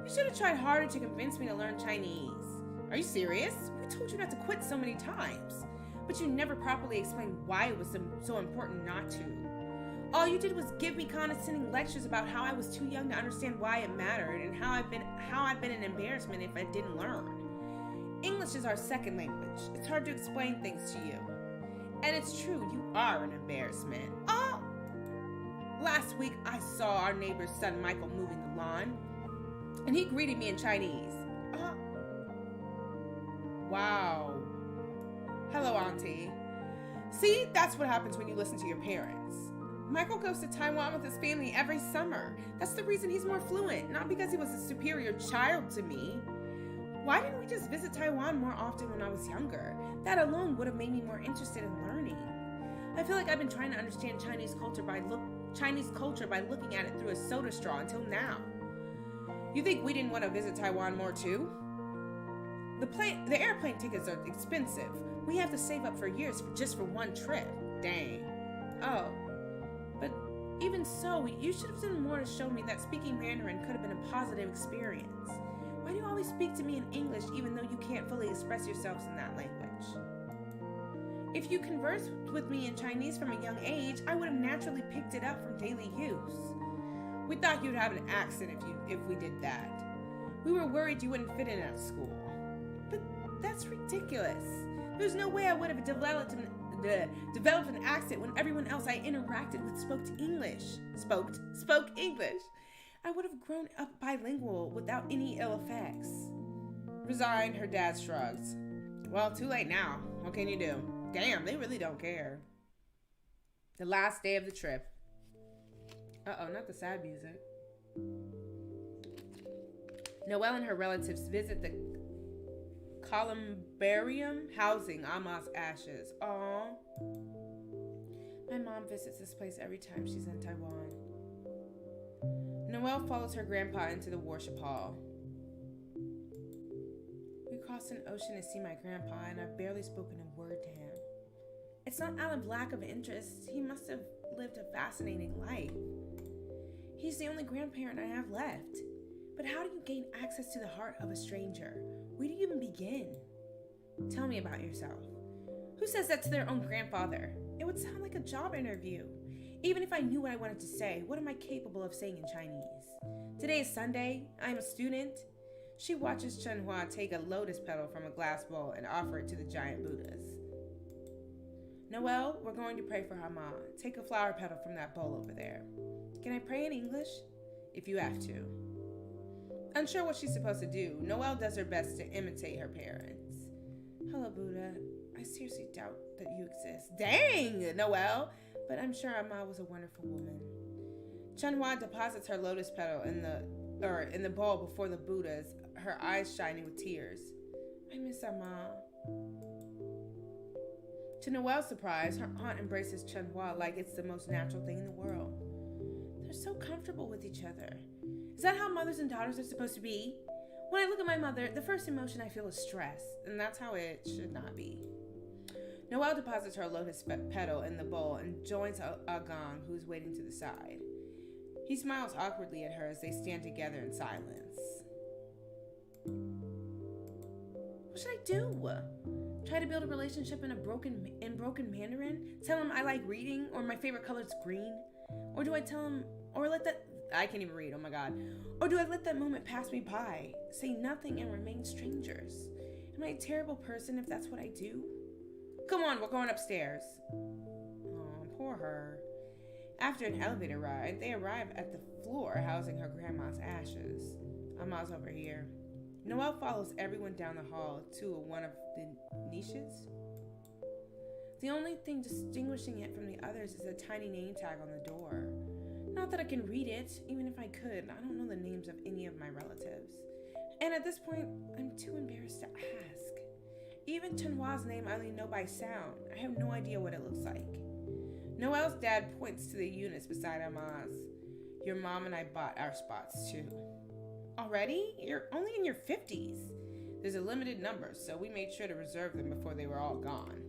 You should have tried harder to convince me to learn Chinese. Are you serious? We told you not to quit so many times. But you never properly explained why it was so important not to. All you did was give me condescending lectures about how I was too young to understand why it mattered and how I've been an embarrassment if I didn't learn. English is our second language. It's hard to explain things to you. And it's true, you are an embarrassment. Oh! Last week, I saw our neighbor's son Michael moving the lawn, and he greeted me in Chinese. Wow. Hello, Auntie. See, that's what happens when you listen to your parents. Michael goes to Taiwan with his family every summer. That's the reason he's more fluent, not because he was a superior child to me. Why didn't we just visit Taiwan more often when I was younger? That alone would have made me more interested in learning. I feel like I've been trying to understand Chinese culture by looking at it through a soda straw until now. You think we didn't want to visit Taiwan more too? The airplane tickets are expensive. We have to save up for years just for one trip. Dang. Oh. But even so, you should have done more to show me that speaking Mandarin could have been a positive experience. Why do you always speak to me in English even though you can't fully express yourselves in that language? If you conversed with me in Chinese from a young age, I would have naturally picked it up from daily use. We thought you'd have an accent if we did that. We were worried you wouldn't fit in at school. But that's ridiculous. There's no way I would have developed an accent when everyone else I interacted with spoke English. I would have grown up bilingual without any ill effects. Resigned, her dad shrugs. Well, too late now. What can you do? Damn, they really don't care. The last day of the trip. Uh-oh, not the sad music. Noelle and her relatives visit the columbarium housing Ama's ashes. Aww. My mom visits this place every time she's in Taiwan. Noelle follows her grandpa into the worship hall. We crossed an ocean to see my grandpa, and I've barely spoken a word to him. It's not out of lack of interest. He must have lived a fascinating life. He's the only grandparent I have left. But how do you gain access to the heart of a stranger? Where do you even begin? Tell me about yourself. Who says that to their own grandfather? It would sound like a job interview. Even if I knew what I wanted to say, what am I capable of saying in Chinese? Today is Sunday. I am a student. She watches Chunhua take a lotus petal from a glass bowl and offer it to the giant Buddhas. Noelle, we're going to pray for Hama. Take a flower petal from that bowl over there. Can I pray in English? If you have to. Unsure what she's supposed to do, Noelle does her best to imitate her parents. Hello, Buddha. I seriously doubt that you exist. Dang, Noelle! But I'm sure Amma was a wonderful woman. Chunhua deposits her lotus petal in the bowl before the Buddhas, her eyes shining with tears. I miss Amma. To Noelle's surprise, her aunt embraces Chunhua like it's the most natural thing in the world. They're so comfortable with each other. Is that how mothers and daughters are supposed to be? When I look at my mother, the first emotion I feel is stress, and that's how it should not be. Noelle deposits her lotus petal in the bowl and joins Agong, who's waiting to the side. He smiles awkwardly at her as they stand together in silence. What should I do? Try to build a relationship in broken Mandarin? Tell him I like reading, or my favorite color is green? Or do I tell him, or let that... I can't even read, oh my god. Or do I let that moment pass me by, say nothing and remain strangers? Am I a terrible person if that's what I do? Come on, we're going upstairs. Oh, poor her. After an elevator ride, they arrive at the floor housing her grandma's ashes. Ama's over here. Noelle follows everyone down the hall to one of the niches. The only thing distinguishing it from the others is a tiny name tag on the door. Not that I can read it, even if I could. I don't know the names of any of my relatives. And at this point, I'm too embarrassed to ask. Even Chunhua's name I only know by sound. I have no idea what it looks like. Noelle's dad points to the units beside Ama's. Your mom and I bought our spots too. Already? You're only in your 50s. There's a limited number, so we made sure to reserve them before they were all gone.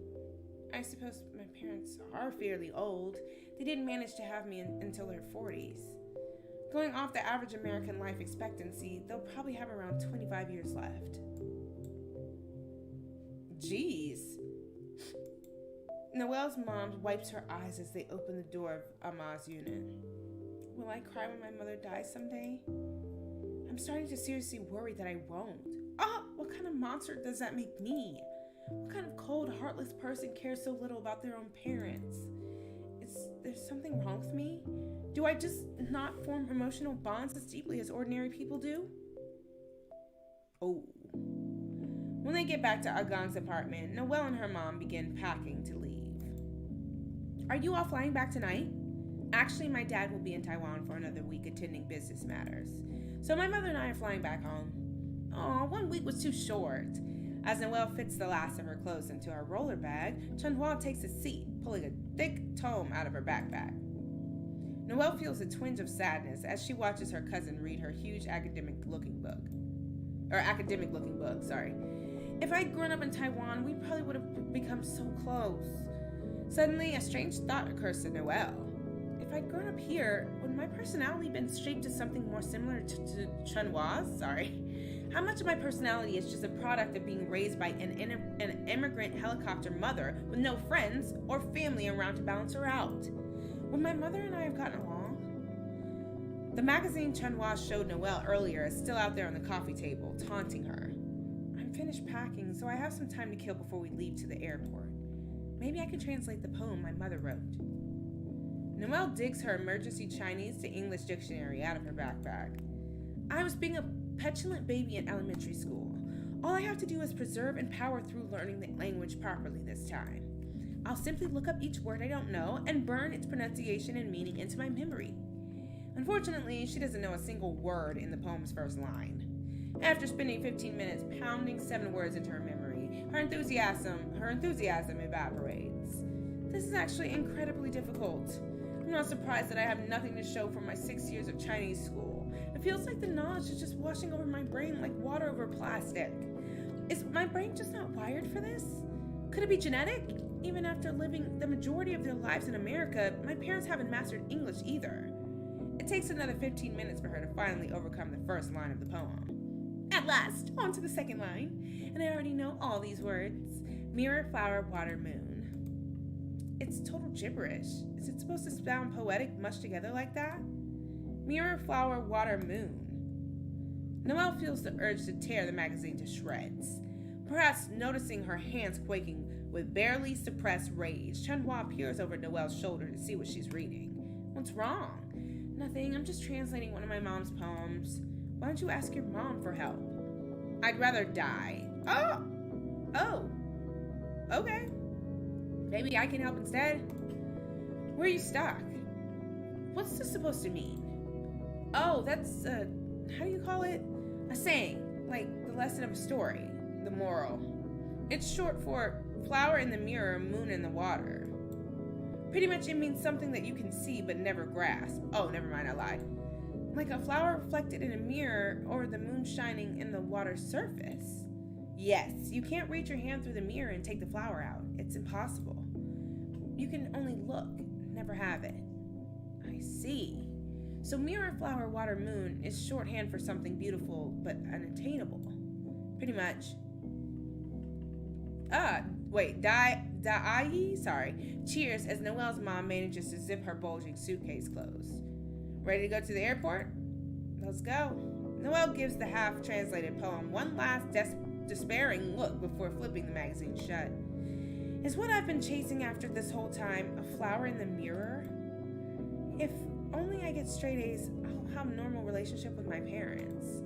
I suppose my parents are fairly old. They didn't manage to have me until their 40s. Going off the average American life expectancy, they'll probably have around 25 years left. Jeez. Noelle's mom wipes her eyes as they open the door of Ama's unit. Will I cry when my mother dies someday? I'm starting to seriously worry that I won't. What kind of monster does that make me? What kind of cold, heartless person cares so little about their own parents? Is there something wrong with me? Do I just not form emotional bonds as deeply as ordinary people do? Oh. When they get back to Agang's apartment, Noelle and her mom begin packing to leave. Are you all flying back tonight? Actually, my dad will be in Taiwan for another week attending business matters. So my mother and I are flying back home. 1 week was too short. As Noelle fits the last of her clothes into her roller bag, Chunhua takes a seat, pulling a thick tome out of her backpack. Noelle feels a twinge of sadness as she watches her cousin read her huge academic-looking book. If I'd grown up in Taiwan, we probably would have become so close. Suddenly, a strange thought occurs to Noelle. If I'd grown up here, would my personality been shaped to something more similar to Chunhua's? How much of my personality is just a product of being raised by an immigrant helicopter mother with no friends or family around to balance her out? Would my mother and I have gotten along? The magazine Chunhua showed Noelle earlier is still out there on the coffee table, taunting her. I'm finished packing, so I have some time to kill before we leave to the airport. Maybe I can translate the poem my mother wrote. Noelle digs her emergency Chinese to English dictionary out of her backpack. I was being a petulant baby in elementary school. All I have to do is persevere and power through learning the language properly this time. I'll simply look up each word I don't know and burn its pronunciation and meaning into my memory. Unfortunately, she doesn't know a single word in the poem's first line. After spending 15 minutes pounding 7 words into her memory, her enthusiasm evaporates. This is actually incredibly difficult. I'm not surprised that I have nothing to show for my 6 years of Chinese school. It feels like the knowledge is just washing over my brain like water over plastic. Is my brain just not wired for this? Could it be genetic? Even after living the majority of their lives in America, my parents haven't mastered English either. It takes another 15 minutes for her to finally overcome the first line of the poem. At last, on to the second line, and I already know all these words. Mirror, flower, water, moon. It's total gibberish. Is it supposed to sound poetic mushed together like that? Mirror, flower, water, moon. Noelle feels the urge to tear the magazine to shreds. Perhaps noticing her hands quaking with barely suppressed rage, Chunhua peers over Noelle's shoulder to see what she's reading. What's wrong? Nothing, I'm just translating one of my mom's poems. Why don't you ask your mom for help? I'd rather die. Oh. Okay. Maybe I can help instead. Where are you stuck? What's this supposed to mean? Oh, that's, how do you call it? A saying, like the lesson of a story, the moral. It's short for flower in the mirror, moon in the water. Pretty much it means something that you can see but never grasp. Oh, never mind, I lied. Like a flower reflected in a mirror or the moon shining in the water's surface. Yes, you can't reach your hand through the mirror and take the flower out. It's impossible. You can only look, never have it. I see. So mirror, flower, water, moon is shorthand for something beautiful but unattainable. Pretty much. Sorry. Cheers as Noelle's mom manages to zip her bulging suitcase closed. Ready to go to the airport? Let's go. Noelle gives the half-translated poem one last despairing look before flipping the magazine shut. Is what I've been chasing after this whole time a flower in the mirror? If only I get straight A's, I'll have a normal relationship with my parents.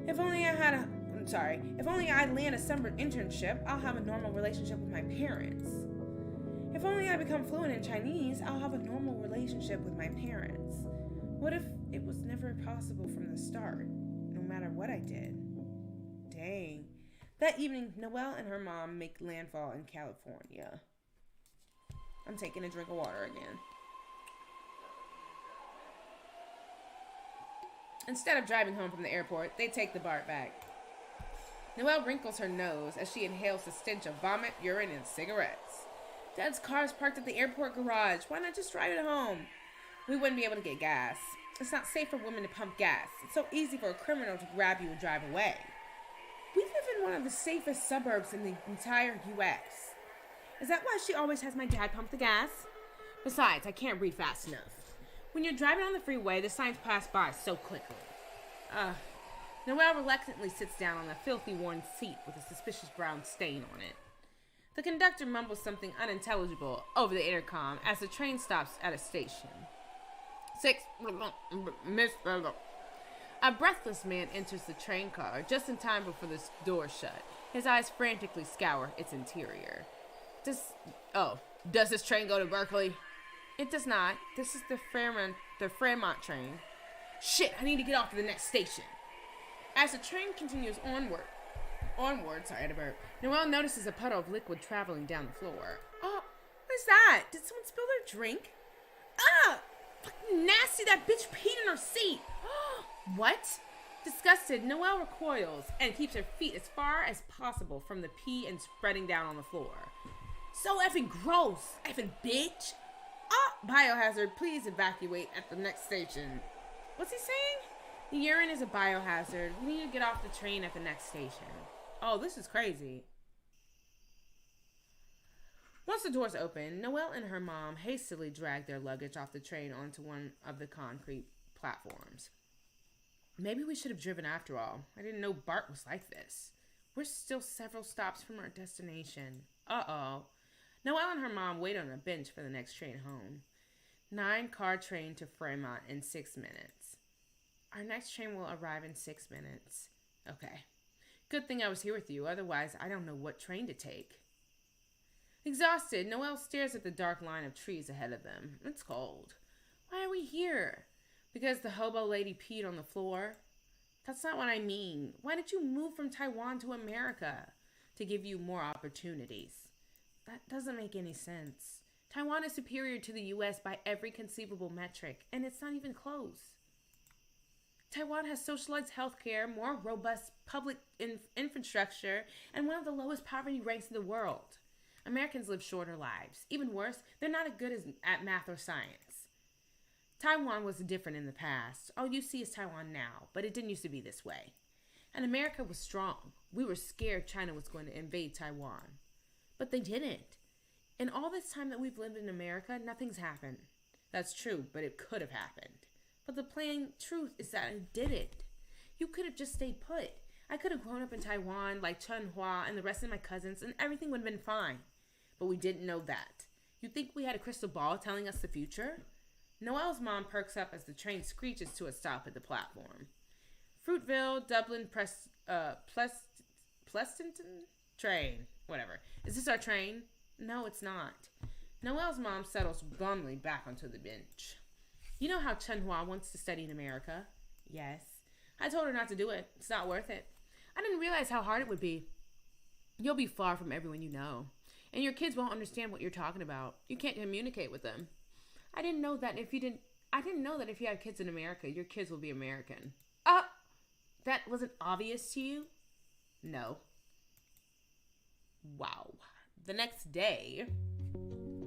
If only I land a summer internship, I'll have a normal relationship with my parents. If only I become fluent in Chinese, I'll have a normal relationship with my parents. What if it was never possible from the start, no matter what I did? Dang. That evening, Noelle and her mom make landfall in California. I'm taking a drink of water again. Instead of driving home from the airport, they take the BART back. Noelle wrinkles her nose as she inhales the stench of vomit, urine, and cigarettes. Dad's car's parked at the airport garage. Why not just drive it home? We wouldn't be able to get gas. It's not safe for women to pump gas. It's so easy for a criminal to grab you and drive away. We live in one of the safest suburbs in the entire U.S. Is that why she always has my dad pump the gas? Besides, I can't read fast enough. When you're driving on the freeway, the signs pass by so quickly. Noelle reluctantly sits down on a filthy worn seat with a suspicious brown stain on it. The conductor mumbles something unintelligible over the intercom as the train stops at a station. 6, Miss... A breathless man enters the train car just in time before the door shut. His eyes frantically scour its interior. Does this train go to Berkeley? It does not. This is the Fremont train. Shit, I need to get off to the next station. As the train continues onward, Noelle notices a puddle of liquid traveling down the floor. Oh, what is that? Did someone spill their drink? Ah! Fucking nasty, that bitch peed in her seat. What? Disgusted, Noelle recoils and keeps her feet as far as possible from the pee and spreading down on the floor. So effing gross, effing bitch. Biohazard, please evacuate at the next station. What's he saying? The urine is a biohazard. We need to get off the train at the next station. Oh, this is crazy. Once the doors open, Noelle and her mom hastily drag their luggage off the train onto one of the concrete platforms. Maybe we should have driven after all. I didn't know Bart was like this. We're still several stops from our destination. Uh-oh. Noelle and her mom wait on a bench for the next train home. 9-car train to Fremont in 6 minutes. Our next train will arrive in 6 minutes. Okay. Good thing I was here with you, otherwise I don't know what train to take. Exhausted, Noelle stares at the dark line of trees ahead of them. It's cold. Why are we here? Because the hobo lady peed on the floor? That's not what I mean. Why did you move from Taiwan to America? To give you more opportunities. That doesn't make any sense. Taiwan is superior to the U.S. by every conceivable metric, and it's not even close. Taiwan has socialized healthcare, more robust public infrastructure, and one of the lowest poverty rates in the world. Americans live shorter lives. Even worse, they're not as good at math or science. Taiwan was different in the past. All you see is Taiwan now, but it didn't used to be this way. And America was strong. We were scared China was going to invade Taiwan. But they didn't. In all this time that we've lived in America, nothing's happened. That's true, but it could have happened. But the plain truth is that it didn't. You could have just stayed put. I could have grown up in Taiwan like Chun Hua and the rest of my cousins, and everything would have been fine. But we didn't know that. You think we had a crystal ball telling us the future? Noelle's mom perks up as the train screeches to a stop at the platform. Fruitville, Dublin, Pleasanton? Train. Whatever. Is this our train? No, it's not. Noelle's mom settles glumly back onto the bench. You know how Chun Hua wants to study in America? Yes. I told her not to do it. It's not worth it. I didn't realize how hard it would be. You'll be far from everyone you know. And your kids won't understand what you're talking about. You can't communicate with them. I didn't know that if you had kids in America, your kids will be American. That wasn't obvious to you? No. Wow. The next day,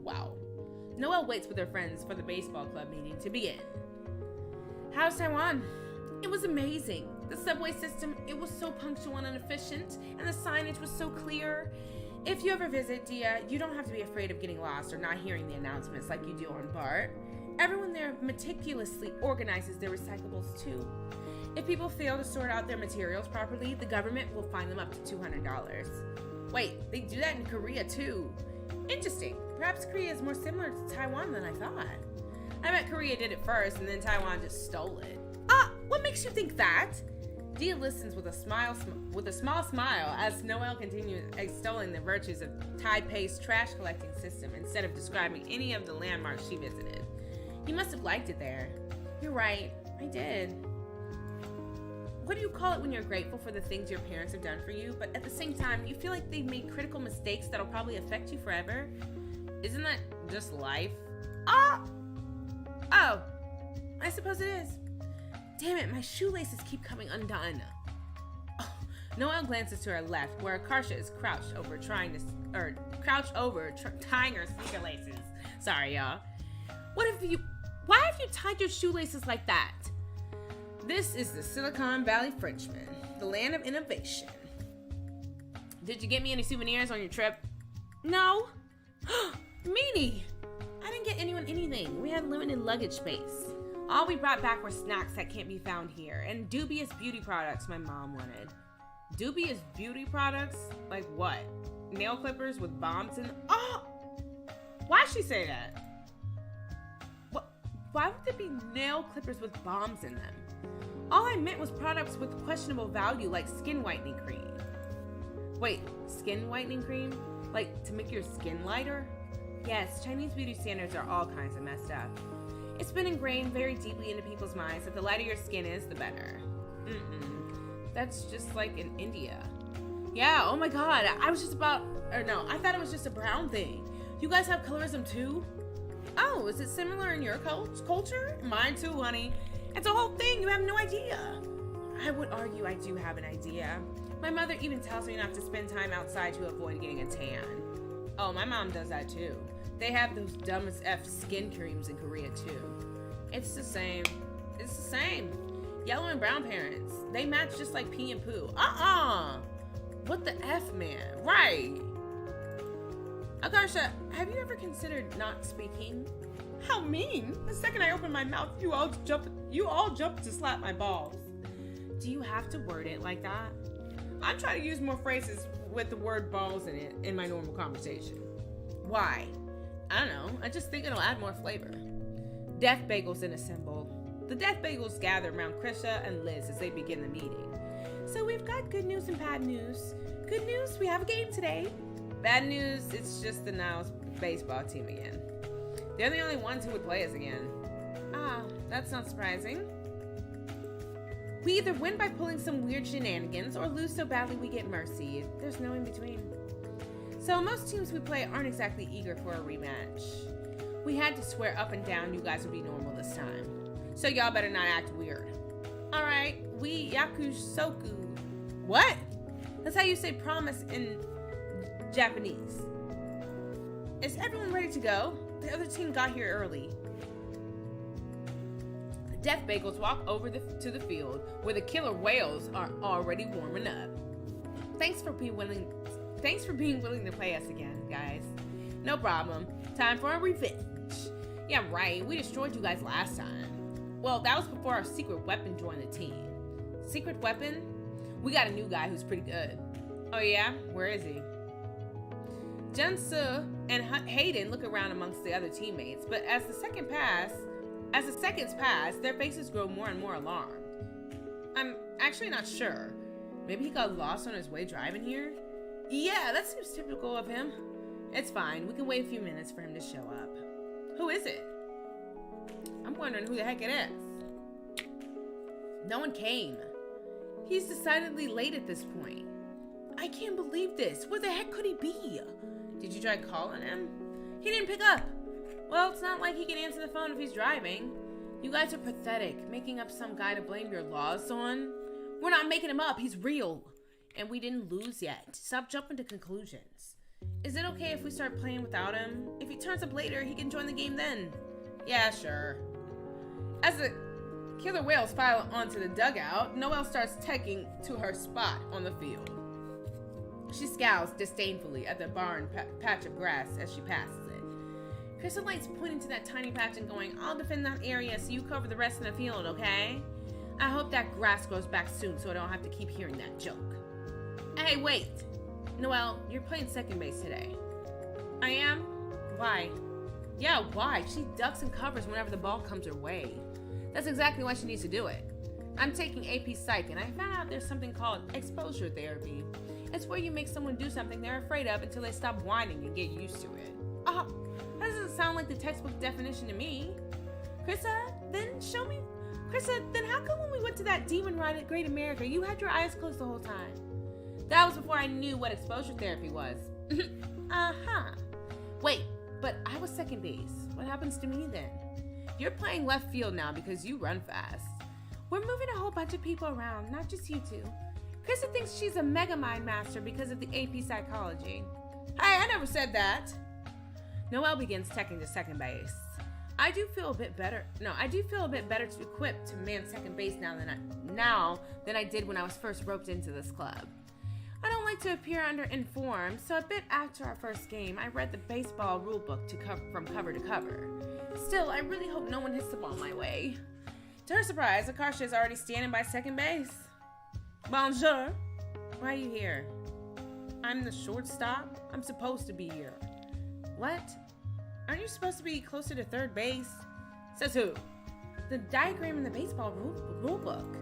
Noelle waits with her friends for the baseball club meeting to begin. How's Taiwan? It was amazing. The subway system, it was so punctual and efficient, and the signage was so clear. If you ever visit Dia, you don't have to be afraid of getting lost or not hearing the announcements like you do on BART. Everyone there meticulously organizes their recyclables too. If people fail to sort out their materials properly, the government will fine them up to $200. Wait, they do that in Korea too. Interesting. Perhaps Korea is more similar to Taiwan than I thought. I bet Korea did it first and then Taiwan just stole it. What makes you think that? Dia listens with a small smile as Noelle continues extolling the virtues of Taipei's trash collecting system instead of describing any of the landmarks she visited. You must have liked it there. You're right, I did. What do you call it when you're grateful for the things your parents have done for you, but at the same time, you feel like they've made critical mistakes that'll probably affect you forever? Isn't that just life? Oh, I suppose it is. Damn it, my shoelaces keep coming undone. Noelle glances to her left, where Akarsha is crouched over trying to tying her sneaker laces. Sorry, y'all. Why have you tied your shoelaces like that? This is the Silicon Valley Frenchman, the land of innovation. Did you get me any souvenirs on your trip? No. Meanie! I didn't get anyone anything. We had limited luggage space. All we brought back were snacks that can't be found here, and dubious beauty products my mom wanted. Dubious beauty products? Like what? Nail clippers with bombs in them? Oh! Why'd she say that? Why would there be nail clippers with bombs in them? All I meant was products with questionable value like skin whitening cream. Wait, skin whitening cream? Like to make your skin lighter? Yes, Chinese beauty standards are all kinds of messed up. It's been ingrained very deeply into people's minds that the lighter your skin is, the better. That's just like in India. Yeah, oh my god, I thought it was just a brown thing. You guys have colorism too? Oh, is it similar in your culture? Mine too, honey. It's a whole thing, you have no idea. I would argue I do have an idea. My mother even tells me not to spend time outside to avoid getting a tan. Oh, my mom does that too. They have those dumb as F skin creams in Korea too. It's the same. It's the same. Yellow and brown parents. They match just like pee and poo. What the F, man? Right. Akarsha, have you ever considered not speaking? How mean. The second I open my mouth, you all jump to slap my balls. Do you have to word it like that? I'm trying to use more phrases with the word balls in it in my normal conversation. Why? I don't know. I just think it'll add more flavor. Death Bagels in a symbol. The Death Bagels gather around Krisha and Liz as they begin the meeting. So we've got good news and bad news. Good news, we have a game today. Bad news, it's just the Niles baseball team again. They're the only ones who would play us again. That's not surprising. We either win by pulling some weird shenanigans or lose so badly we get mercy. There's no in between. So most teams we play aren't exactly eager for a rematch. We had to swear up and down you guys would be normal this time. So y'all better not act weird. Alright, we yakusoku. What? That's how you say promise in Japanese. Is everyone ready to go? The other team got here early. The Death Bagels walk over to the field where the killer whales are already warming up. Thanks for being willing to play us again, guys. No problem. Time for a revenge. Yeah, right. We destroyed you guys last time. Well, that was before our secret weapon joined the team. Secret weapon? We got a new guy who's pretty good. Oh yeah? Where is he? Junsu and Hayden look around amongst the other teammates, but as the seconds pass, their faces grow more and more alarmed. I'm actually not sure. Maybe he got lost on his way driving here? Yeah, that seems typical of him. It's fine. We can wait a few minutes for him to show up. Who is it? I'm wondering who the heck it is. No one came. He's decidedly late at this point. I can't believe this. Where the heck could he be? Did you try calling him? He didn't pick up. Well, it's not like he can answer the phone if he's driving. You guys are pathetic, making up some guy to blame your laws on. We're not making him up. He's real. And we didn't lose yet. Stop jumping to conclusions. Is it okay if we start playing without him? If he turns up later, he can join the game then. Yeah, sure. As the killer whales file onto the dugout, Noelle starts taking to her spot on the field. She scowls disdainfully at the barn patch of grass as she passes it. Chrysolite's pointing to that tiny patch and going, I'll defend that area so you cover the rest of the field, okay? I hope that grass grows back soon so I don't have to keep hearing that joke. Hey, wait! Noelle, you're playing second base today. I am? Why? Yeah, why? She ducks and covers whenever the ball comes her way. That's exactly why she needs to do it. I'm taking AP Psych and I found out there's something called exposure therapy. It's where you make someone do something they're afraid of until they stop whining and get used to it. Oh, that doesn't sound like the textbook definition to me. Krissa, then show me. Krissa, then how come when we went to that demon ride at Great America, you had your eyes closed the whole time? That was before I knew what exposure therapy was. Uh-huh. Wait, but I was second base. What happens to me then? You're playing left field now because you run fast. We're moving a whole bunch of people around, not just you two. Krista thinks she's a mega mind master because of the AP psychology. Hey, I never said that. Noelle begins teching to second base. I do feel a bit better equipped to man second base now than I did when I was first roped into this club. I don't like to appear underinformed, so a bit after our first game, I read the baseball rulebook from cover to cover. Still, I really hope no one hits the ball my way. To her surprise, Akarsha is already standing by second base. Bonjour. Why are you here? I'm the shortstop. I'm supposed to be here. What? Aren't you supposed to be closer to third base? Says who? The diagram in the baseball rulebook.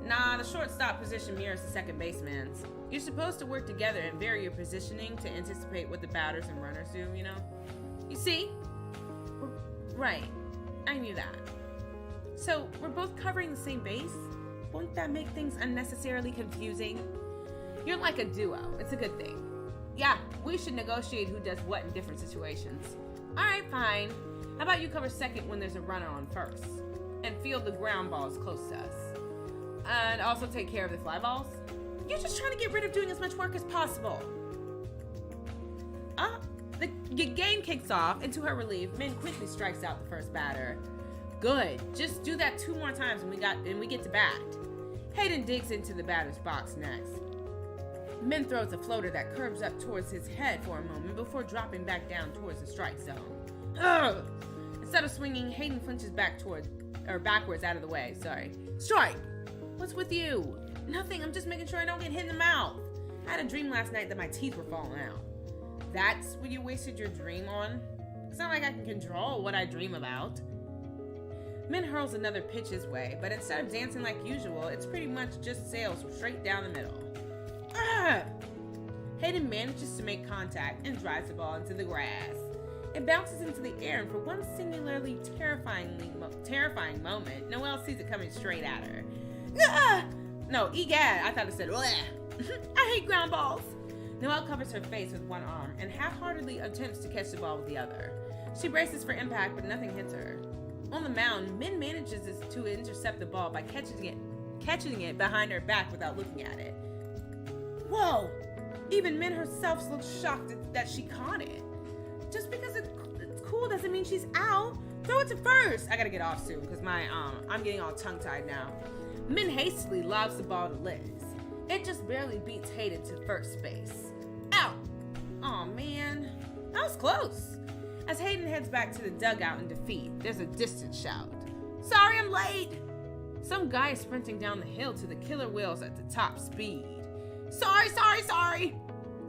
Nah, the shortstop position mirrors the second baseman's. You're supposed to work together and vary your positioning to anticipate what the batters and runners do, you know? You see? Right. I knew that. So, we're both covering the same base? Won't that make things unnecessarily confusing? You're like a duo. It's a good thing. Yeah, we should negotiate who does what in different situations. Alright, fine. How about you cover second when there's a runner on first? And field the ground balls close to us. And also take care of the fly balls? You're just trying to get rid of doing as much work as possible. The game kicks off, and to her relief, Min quickly strikes out the first batter. Good. Just do that 2 more times and we get to bat. Hayden digs into the batter's box next. Min throws a floater that curves up towards his head for a moment before dropping back down towards the strike zone. Ugh! Instead of swinging, Hayden flinches backwards out of the way. Sorry. Strike! What's with you? Nothing. I'm just making sure I don't get hit in the mouth. I had a dream last night that my teeth were falling out. That's what you wasted your dream on? It's not like I can control what I dream about. Min hurls another pitch his way, but instead of dancing like usual, it's pretty much just sails straight down the middle. Ah! Hayden manages to make contact and drives the ball into the grass. It bounces into the air, and for one singularly terrifying moment, Noelle sees it coming straight at her. Ah! No, egad, I thought it said, I hate ground balls. Noelle covers her face with one arm and half-heartedly attempts to catch the ball with the other. She braces for impact, but nothing hits her. On the mound, Min manages to intercept the ball by catching it behind her back without looking at it. Whoa! Even Min herself looks shocked that she caught it. Just because it's cool doesn't mean she's out. Throw it to first. I gotta get off soon because I'm getting all tongue-tied now. Min hastily lobs the ball to Liz. It just barely beats Hayden to first base. Out! Aw, man. That was close. As Hayden heads back to the dugout in defeat, there's a distant shout. Sorry I'm late! Some guy is sprinting down the hill to the killer whales at the top speed. Sorry!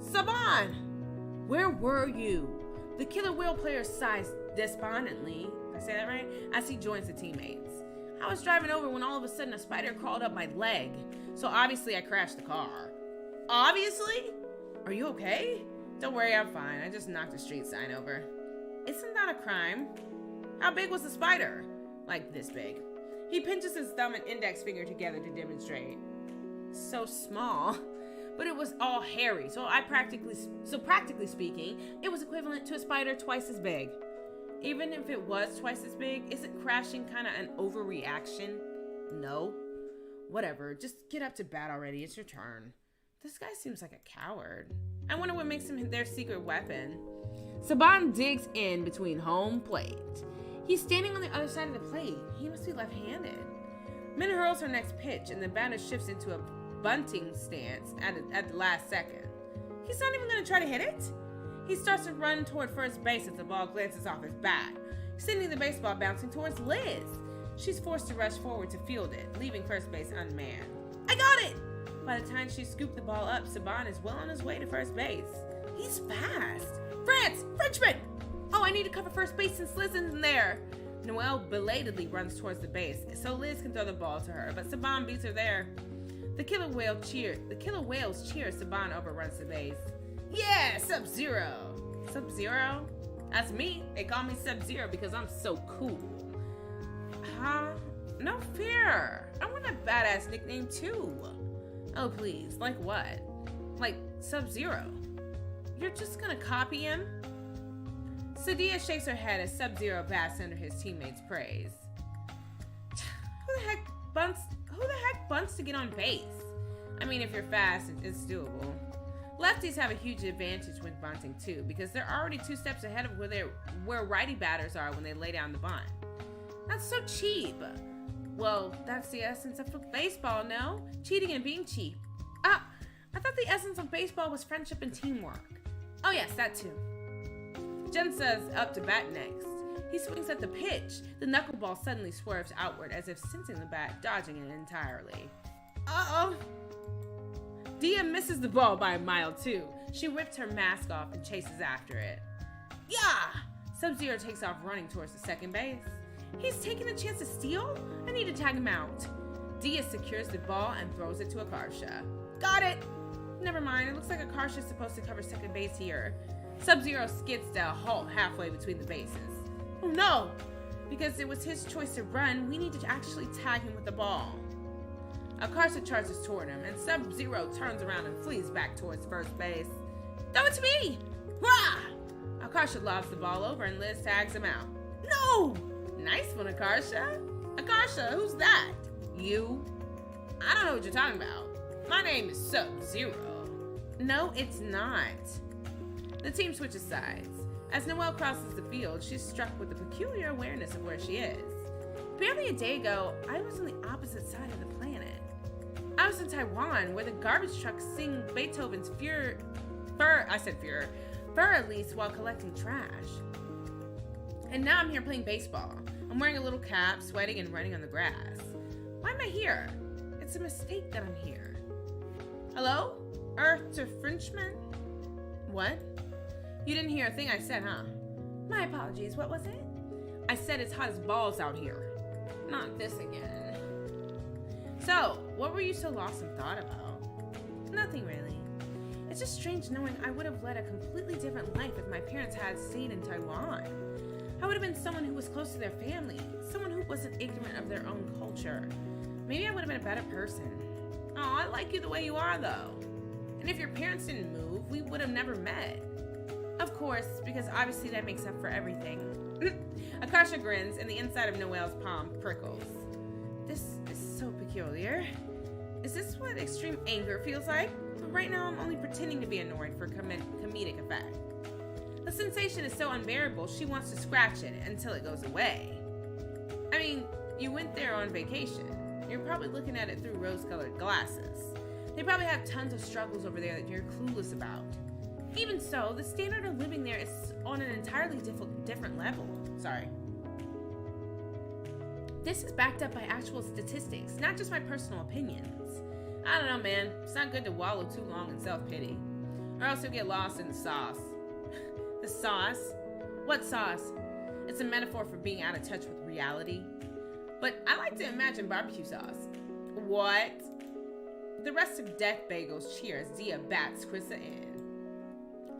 Saban! Where were you? The killer whale player sighs despondently. Did I say that right? As he joins the teammates. I was driving over when all of a sudden a spider crawled up my leg. So obviously I crashed the car. Obviously? Are you okay? Don't worry, I'm fine. I just knocked a street sign over. Isn't that a crime? How big was the spider? Like this big. He pinches his thumb and index finger together to demonstrate. So small. But it was all hairy, so practically speaking, it was equivalent to a spider twice as big. Even if it was twice as big, isn't crashing kind of an overreaction? No. Whatever, just get up to bat already, it's your turn. This guy seems like a coward. I wonder what makes him their secret weapon. Saban digs in between home plate. He's standing on the other side of the plate. He must be left-handed. Min hurls her next pitch, and the batter shifts into a bunting stance at the last second. He's not even going to try to hit it? He starts to run toward first base as the ball glances off his bat, sending the baseball bouncing towards Liz. She's forced to rush forward to field it, leaving first base unmanned. I got it! By the time she scooped the ball up, Saban is well on his way to first base. He's fast. Frenchman! Oh, I need to cover first base since Liz isn't there. Noelle belatedly runs towards the base, so Liz can throw the ball to her, but Saban beats her there. The killer whales cheer as Saban overruns the base. Yeah, Sub-Zero. Sub-Zero? That's me. They call me Sub-Zero because I'm so cool. Huh? No fear. I want a badass nickname too. Oh, please. Like what? Like Sub-Zero. You're just gonna copy him? Sadia shakes her head as Sub-Zero basks under his teammates' praise. Who the heck bunts to get on base? I mean, if you're fast, it's doable. Lefties have a huge advantage when bunting too, because they're already 2 steps ahead of where righty batters are when they lay down the bunt. That's so cheap. Well, that's the essence of baseball, no? Cheating and being cheap. Ah, I thought the essence of baseball was friendship and teamwork. Oh yes, that too. Jensa's up to bat next. He swings at the pitch. The knuckleball suddenly swerves outward as if sensing the bat, dodging it entirely. Uh-oh. Dia misses the ball by a mile too. She rips her mask off and chases after it. Yeah! Sub-Zero takes off running towards the second base. He's taking a chance to steal? I need to tag him out. Dia secures the ball and throws it to Akarsha. Got it! Never mind, it looks like Akarsha's supposed to cover second base here. Sub-Zero skids to a halt halfway between the bases. Oh no! Because it was his choice to run, we need to actually tag him with the ball. Akarsha charges toward him, and Sub-Zero turns around and flees back towards first base. Throw it to me! Rah! Akarsha lobs the ball over and Liz tags him out. No! Nice one, Akarsha. Akarsha, who's that? You? I don't know what you're talking about. My name is Sub-Zero. No, it's not. The team switches sides. As Noelle crosses the field, she's struck with a peculiar awareness of where she is. Barely a day ago, I was on the opposite side of the planet. I was in Taiwan, where the garbage trucks sing Beethoven's Fur at least, while collecting trash. And now I'm here playing baseball. I'm wearing a little cap, sweating and running on the grass. Why am I here? It's a mistake that I'm here. Hello? Earth to Frenchman? What? You didn't hear a thing I said, huh? My apologies, what was it? I said it's hot as balls out here. Not this again. So, what were you so lost in thought about? Nothing really. It's just strange knowing I would have led a completely different life if my parents had stayed in Taiwan. I would have been someone who was close to their family, someone who wasn't ignorant of their own culture. Maybe I would have been a better person. Oh, I like you the way you are, though. And if your parents didn't move, we would have never met. Of course, because obviously that makes up for everything. Akarsha grins, and the inside of Noelle's palm prickles. This is so peculiar. Is this what extreme anger feels like? But right now I'm only pretending to be annoyed for comedic effect. The sensation is so unbearable, she wants to scratch it until it goes away. I mean, you went there on vacation. You're probably looking at it through rose-colored glasses. They probably have tons of struggles over there that you're clueless about. Even so, the standard of living there is on an entirely different level. Sorry. This is backed up by actual statistics, not just my personal opinions. I don't know, man. It's not good to wallow too long in self-pity. Or else you'll get lost in the sauce. The sauce? What sauce? It's a metaphor for being out of touch with reality. But I like to imagine barbecue sauce. What? The rest of Death Bagels cheer as Dia bats Krista in.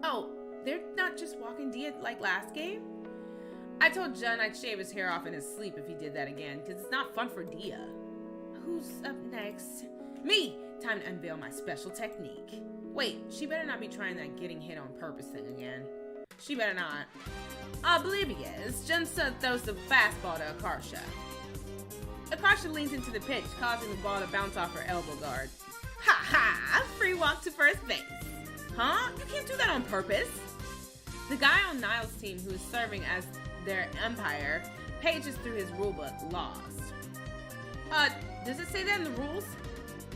Oh, they're not just walking Dia like last game? I told Jun I'd shave his hair off in his sleep if he did that again, because it's not fun for Dia. Who's up next? Me! Time to unveil my special technique. Wait, she better not be trying that getting hit on purpose thing again. She better not. Oblivious, Junsa throws the fastball to Akarsha. Akarsha leans into the pitch, causing the ball to bounce off her elbow guard. Ha ha! Free walk to first base. Huh? You can't do that on purpose. The guy on Niall's team who is serving as their umpire pages through his rulebook, lost. Does it say that in the rules?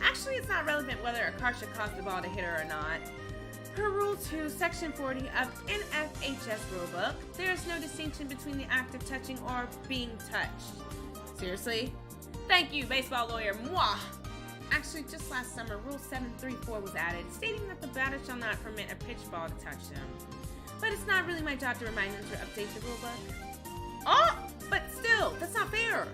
Actually, it's not relevant whether Akarsha caused the ball to hit her or not. Per Rule 2, Section 40 of NFHS rulebook, there is no distinction between the act of touching or being touched. Seriously? Thank you, baseball lawyer. Mwah! Actually, just last summer, Rule 734 was added, stating that the batter shall not permit a pitch ball to touch them. But it's not really my job to remind them to update the rulebook. Oh, but still, that's not fair.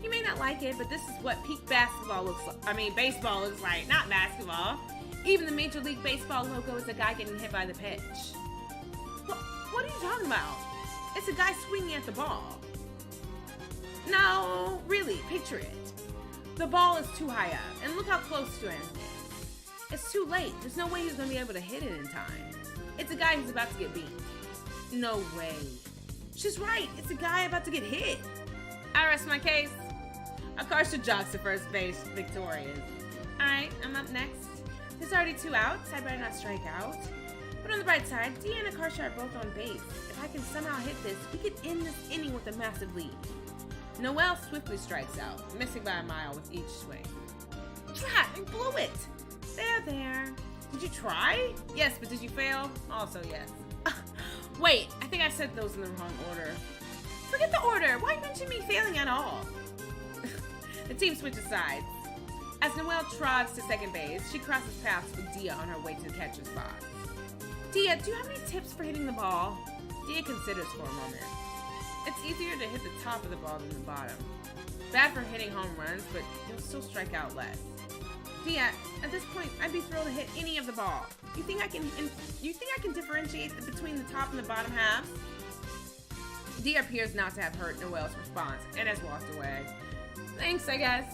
You may not like it, but this is what peak basketball looks like. Baseball looks like, not basketball. Even the Major League Baseball logo is a guy getting hit by the pitch. What are you talking about? It's a guy swinging at the ball. No, really, picture it. The ball is too high up, and look how close to him it is. It's too late. There's no way he's going to be able to hit it in time. It's a guy who's about to get beat. No way. She's right. It's a guy about to get hit. I rest my case. Akarsha jogs to first base, victorious. Alright, I'm up next. There's already 2 outs. I better not strike out. But on the bright side, Dia and Akarsha are both on base. If I can somehow hit this, we could end this inning with a massive lead. Noelle swiftly strikes out, missing by a mile with each swing. Drat, I blew it! There. Did you try? Yes, but did you fail? Also yes. Wait, I think I said those in the wrong order. Forget the order. Why mention me failing at all? The team switches sides. As Noelle trots to second base, she crosses paths with Dia on her way to the catcher's box. Dia, do you have any tips for hitting the ball? Dia considers for a moment. It's easier to hit the top of the ball than the bottom. Bad for hitting home runs, but you'll still strike out less. Dia, at this point, I'd be thrilled to hit any of the ball. You think I can differentiate between the top and the bottom halves? Dia appears not to have heard Noelle's response and has walked away. Thanks, I guess.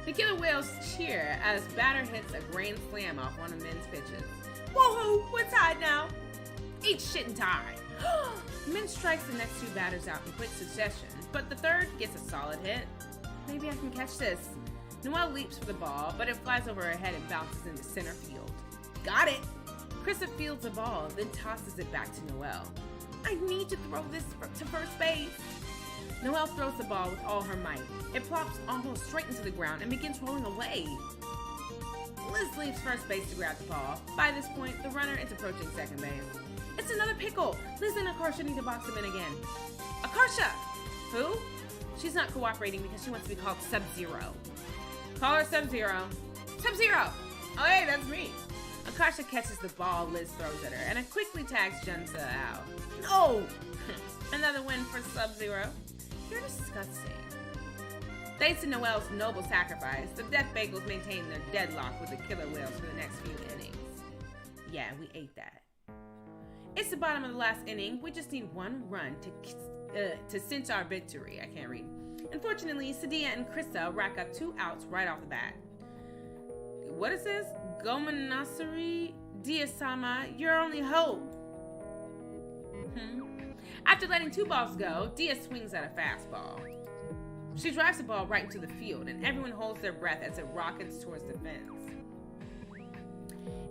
The killer whales cheer as batter hits a grand slam off one of Min's pitches. Woohoo! We're tied now. Eat shit and tie. Min strikes the next 2 batters out in quick succession, but the third gets a solid hit. Maybe I can catch this. Noelle leaps for the ball, but it flies over her head and bounces into center field. Got it! Krista fields the ball, then tosses it back to Noelle. I need to throw this to first base. Noelle throws the ball with all her might. It plops almost straight into the ground and begins rolling away. Liz leaves first base to grab the ball. By this point, the runner is approaching second base. It's another pickle! Liz and Akarsha need to box him in again. Akarsha! Who? She's not cooperating because she wants to be called Sub-Zero. Call her Sub-Zero. Sub-Zero! Oh, hey, that's me. Akarsha catches the ball Liz throws at her, and it quickly tags Junsa out. No! Another win for Sub-Zero. You're disgusting. Thanks to Noelle's noble sacrifice, the Death Bagels maintain their deadlock with the killer whales for the next few innings. Yeah, we ate that. It's the bottom of the last inning. We just need 1 run to cinch our victory. I can't read. Unfortunately, Sadia and Krista rack up 2 outs right off the bat. What is this? Gomanasari Dia-sama, your only hope. After letting 2 balls go, Dia swings at a fastball. She drives the ball right into the field, and everyone holds their breath as it rockets towards the fence.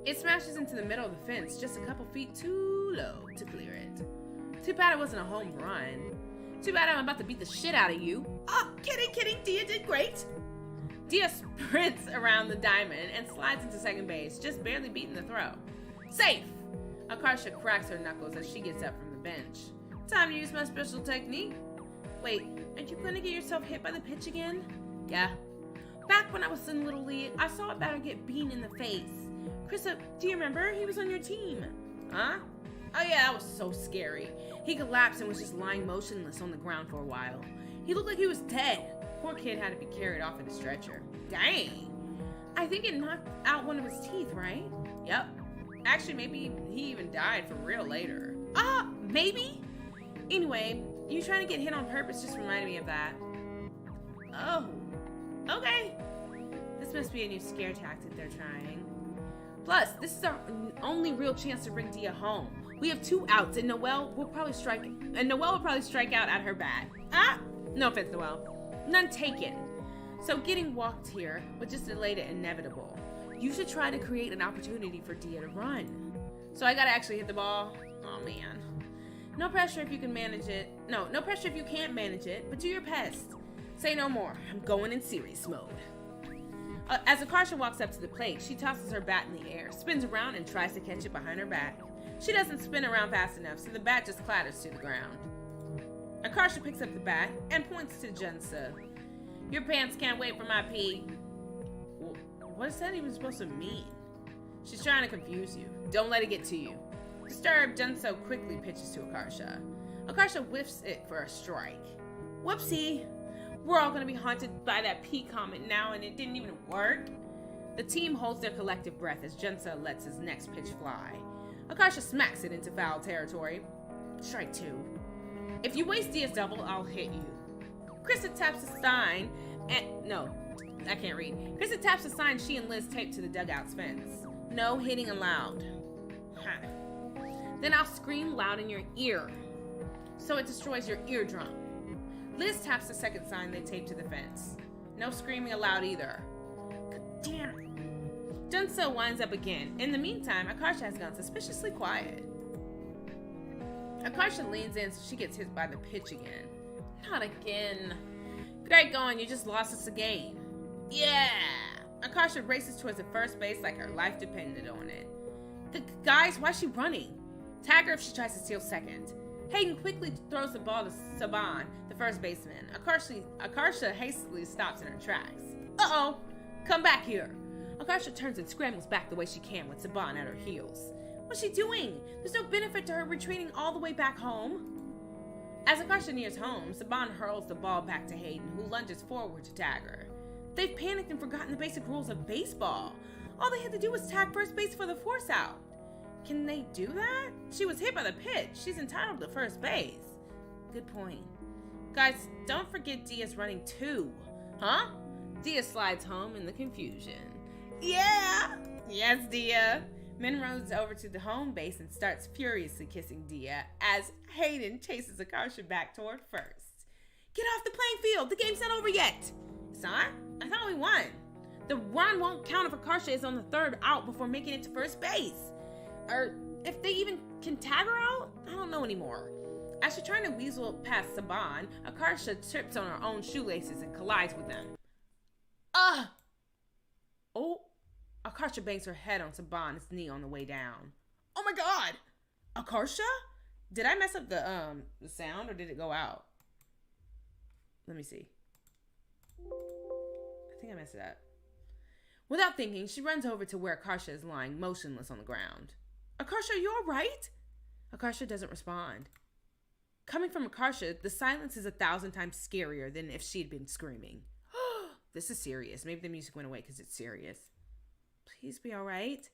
It smashes into the middle of the fence, just a couple feet too low to clear it. Too bad it wasn't a home run. Too bad I'm about to beat the shit out of you. Oh, kidding, Dia did great. Dia sprints around the diamond and slides into second base, just barely beating the throw. Safe! Akarsha cracks her knuckles as she gets up from the bench. Time to use my special technique. Wait, aren't you gonna get yourself hit by the pitch again? Yeah. Back when I was in Little League, I saw a batter get beaten in the face. Krista, do you remember? He was on your team. Huh? Oh yeah, that was so scary. He collapsed and was just lying motionless on the ground for a while. He looked like he was dead. Poor kid had to be carried off in a stretcher. Dang. I think it knocked out one of his teeth, right? Yep. Actually, maybe he even died for real later. Maybe? Anyway, you trying to get hit on purpose just reminded me of that. Oh. Okay. This must be a new scare tactic they're trying. Plus, this is our only real chance to bring Dia home. We have 2 outs, and Noelle will probably strike out at her bat. No offense, Noelle. None taken. So getting walked here would just delay the inevitable. You should try to create an opportunity for Dia to run. So I gotta actually hit the ball? Oh man. No pressure if you can manage it. No pressure if you can't manage it, but do your best. Say no more. I'm going in serious mode. As Akarsha walks up to the plate, she tosses her bat in the air, spins around, and tries to catch it behind her back. She doesn't spin around fast enough, so the bat just clatters to the ground. Akarsha picks up the bat and points to Junsa. Your pants can't wait for my pee. What is that even supposed to mean? She's trying to confuse you. Don't let it get to you. Disturbed, Junsa quickly pitches to Akarsha. Akarsha whiffs it for a strike. Whoopsie! We're all gonna be haunted by that pee comment now, and it didn't even work. The team holds their collective breath as Junsa lets his next pitch fly. Akarsha smacks it into foul territory. Strike 2. If you waste Dia's double, I'll hit you. Krista taps a sign I can't read. Krista taps a sign she and Liz taped to the dugout's fence. No hitting allowed. Huh. Then I'll scream loud in your ear, so it destroys your eardrum. Liz taps the second sign they taped to the fence. No screaming allowed either. God damn it. Junso winds up again. In the meantime, Akarsha has gone suspiciously quiet. Akarsha leans in so she gets hit by the pitch again. Not again. Great going, you just lost us a game. Yeah! Akarsha races towards the first base like her life depended on it. Guys, why is she running? Tag her if she tries to steal second. Hayden quickly throws the ball to Saban, the first baseman. Akarsha hastily stops in her tracks. Uh-oh! Come back here! Akarsha turns and scrambles back the way she can with Saban at her heels. What's she doing? There's no benefit to her retreating all the way back home. As Akarsha nears home, Saban hurls the ball back to Hayden, who lunges forward to tag her. They've panicked and forgotten the basic rules of baseball. All they had to do was tag first base for the force out. Can they do that? She was hit by the pitch. She's entitled to first base. Good point. Guys, don't forget Dia's running too. Huh? Dia slides home in the confusion. Yeah! Yes, Dia. Min runs over to the home base and starts furiously kissing Dia as Hayden chases Akarsha back toward first. Get off the playing field! The game's not over yet! It's not? I thought we won. The run won't count if Akarsha is on the third out before making it to first base. Or if they even can tag her out? I don't know anymore. As she's trying to weasel past Saban, Akarsha trips on her own shoelaces and collides with them. Oh! Akarsha bangs her head on Saban's knee on the way down. Oh my god! Akarsha? Did I mess up the sound or did it go out? Let me see. I think I messed it up. Without thinking, she runs over to where Akarsha is lying motionless on the ground. Akarsha, are you alright? Akarsha doesn't respond. Coming from Akarsha, the silence is 1,000 times scarier than if she'd been screaming. This is serious. Maybe the music went away because it's serious. Please be alright.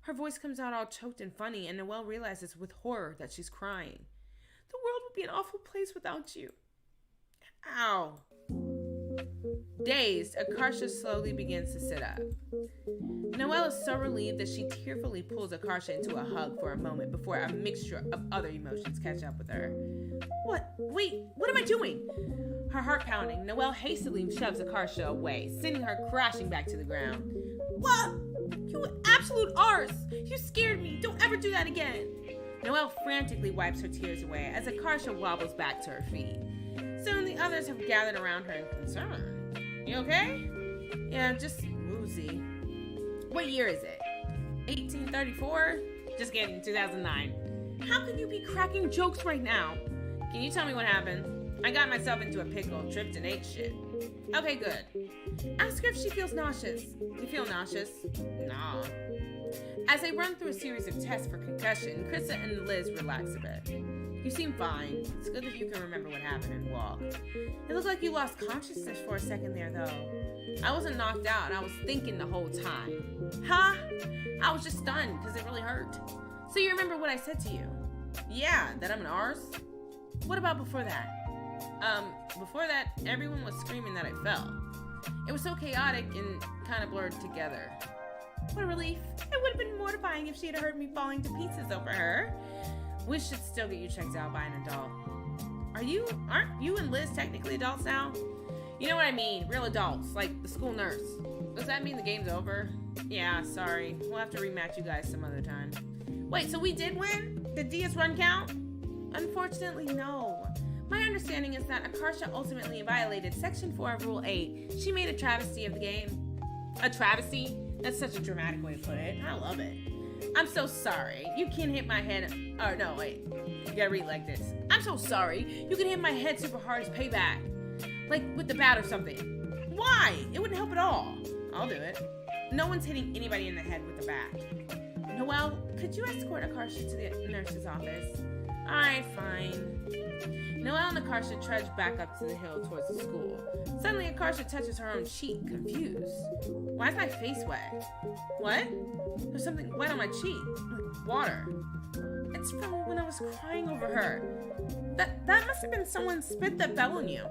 Her voice comes out all choked and funny, and Noelle realizes with horror that she's crying. The world would be an awful place without you. Ow. Dazed, Akarsha slowly begins to sit up. Noelle is so relieved that she tearfully pulls Akarsha into a hug for a moment before a mixture of other emotions catch up with her. What? Wait, what am I doing? Her heart pounding, Noelle hastily shoves Akarsha away, sending her crashing back to the ground. What? You absolute arse! You scared me! Don't ever do that again! Noelle frantically wipes her tears away as Akarsha wobbles back to her feet. Soon the others have gathered around her in concern. You okay? Yeah, just woozy. What year is it? 1834? Just kidding, 2009. How can you be cracking jokes right now? Can you tell me what happened? I got myself into a pickle, tripped and ate shit. Okay, good. Ask her if she feels nauseous. Do you feel nauseous? Nah. As they run through a series of tests for concussion, Krista and Liz relax a bit. You seem fine. It's good that you can remember what happened and walk. It looked like you lost consciousness for a second there, though. I wasn't knocked out. I was thinking the whole time. Huh? I was just stunned because it really hurt. So you remember what I said to you? Yeah, that I'm an arse? What about before that? Before that, everyone was screaming that I fell. It was so chaotic and kind of blurred together. What a relief. It would have been mortifying if she had heard me falling to pieces over her. We should still get you checked out by an adult. Aren't you and Liz technically adults now? You know what I mean, real adults, like the school nurse. Does that mean the game's over? Yeah, sorry. We'll have to rematch you guys some other time. Wait, so we did win? Did Dia's run count? Unfortunately, no. My understanding is that Akarsha ultimately violated Section 4 of Rule 8. She made a travesty of the game. A travesty? That's such a dramatic way to put it. I love it. I'm so sorry. You can hit my head. Oh, no, wait. You gotta read it like this. I'm so sorry. You can hit my head super hard as payback. Like with the bat or something. Why? It wouldn't help at all. I'll do it. No one's hitting anybody in the head with a bat. Noelle, could you escort Akarsha to the nurse's office? Alright, fine. Noelle and Akarsha trudge back up to the hill towards the school. Suddenly, Akarsha touches her own cheek, confused. Why is my face wet? What? There's something wet on my cheek, like water. It's from when I was crying over her. That must have been someone spit that fell on you.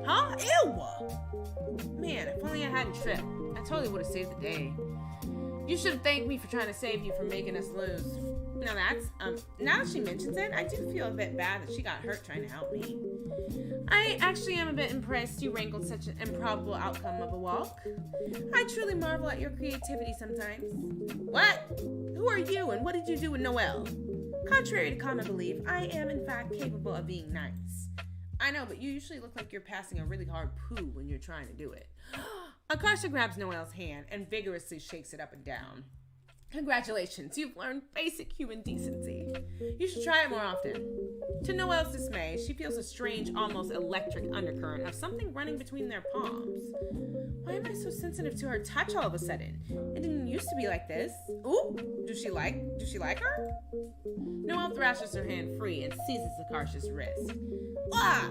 Huh? Ew! Man, if only I hadn't tripped. I totally would have saved the day. You should have thanked me for trying to save you from making us lose. Now that she mentions it, I do feel a bit bad that she got hurt trying to help me. I actually am a bit impressed you wrangled such an improbable outcome of a walk. I truly marvel at your creativity sometimes. What? Who are you and what did you do with Noelle? Contrary to common belief, I am in fact capable of being nice. I know, but you usually look like you're passing a really hard poo when you're trying to do it. Akarsha grabs Noelle's hand and vigorously shakes it up and down. Congratulations, you've learned basic human decency. You should try it more often. To Noelle's dismay, she feels a strange, almost electric undercurrent of something running between their palms. Why am I so sensitive to her touch all of a sudden? It didn't used to be like this. Ooh, do she like her? Noelle thrashes her hand free and seizes Akarsha's wrist. Ah!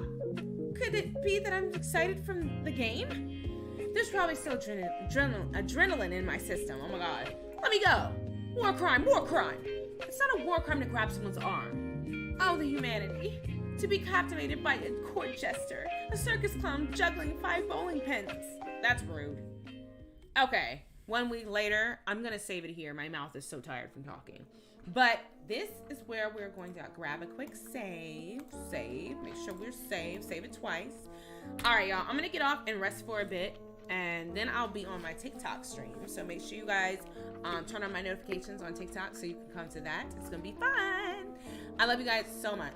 Could it be that I'm excited from the game? There's probably still adrenaline in my system. Oh my god. Let me go. War crime, war crime. It's not a war crime to grab someone's arm. Oh, the humanity. To be captivated by a court jester, a circus clown juggling 5 bowling pins. That's rude. Okay, 1 week later, I'm going to save it here. My mouth is so tired from talking. But this is where we're going to grab a quick save. Make sure we're saved. Save it twice. All right, y'all. I'm going to get off and rest for a bit. And then I'll be on my TikTok stream. So make sure you guys turn on my notifications on TikTok so you can come to that. It's going to be fun. I love you guys so much.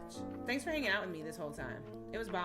Thanks for hanging out with me this whole time. It was bomb.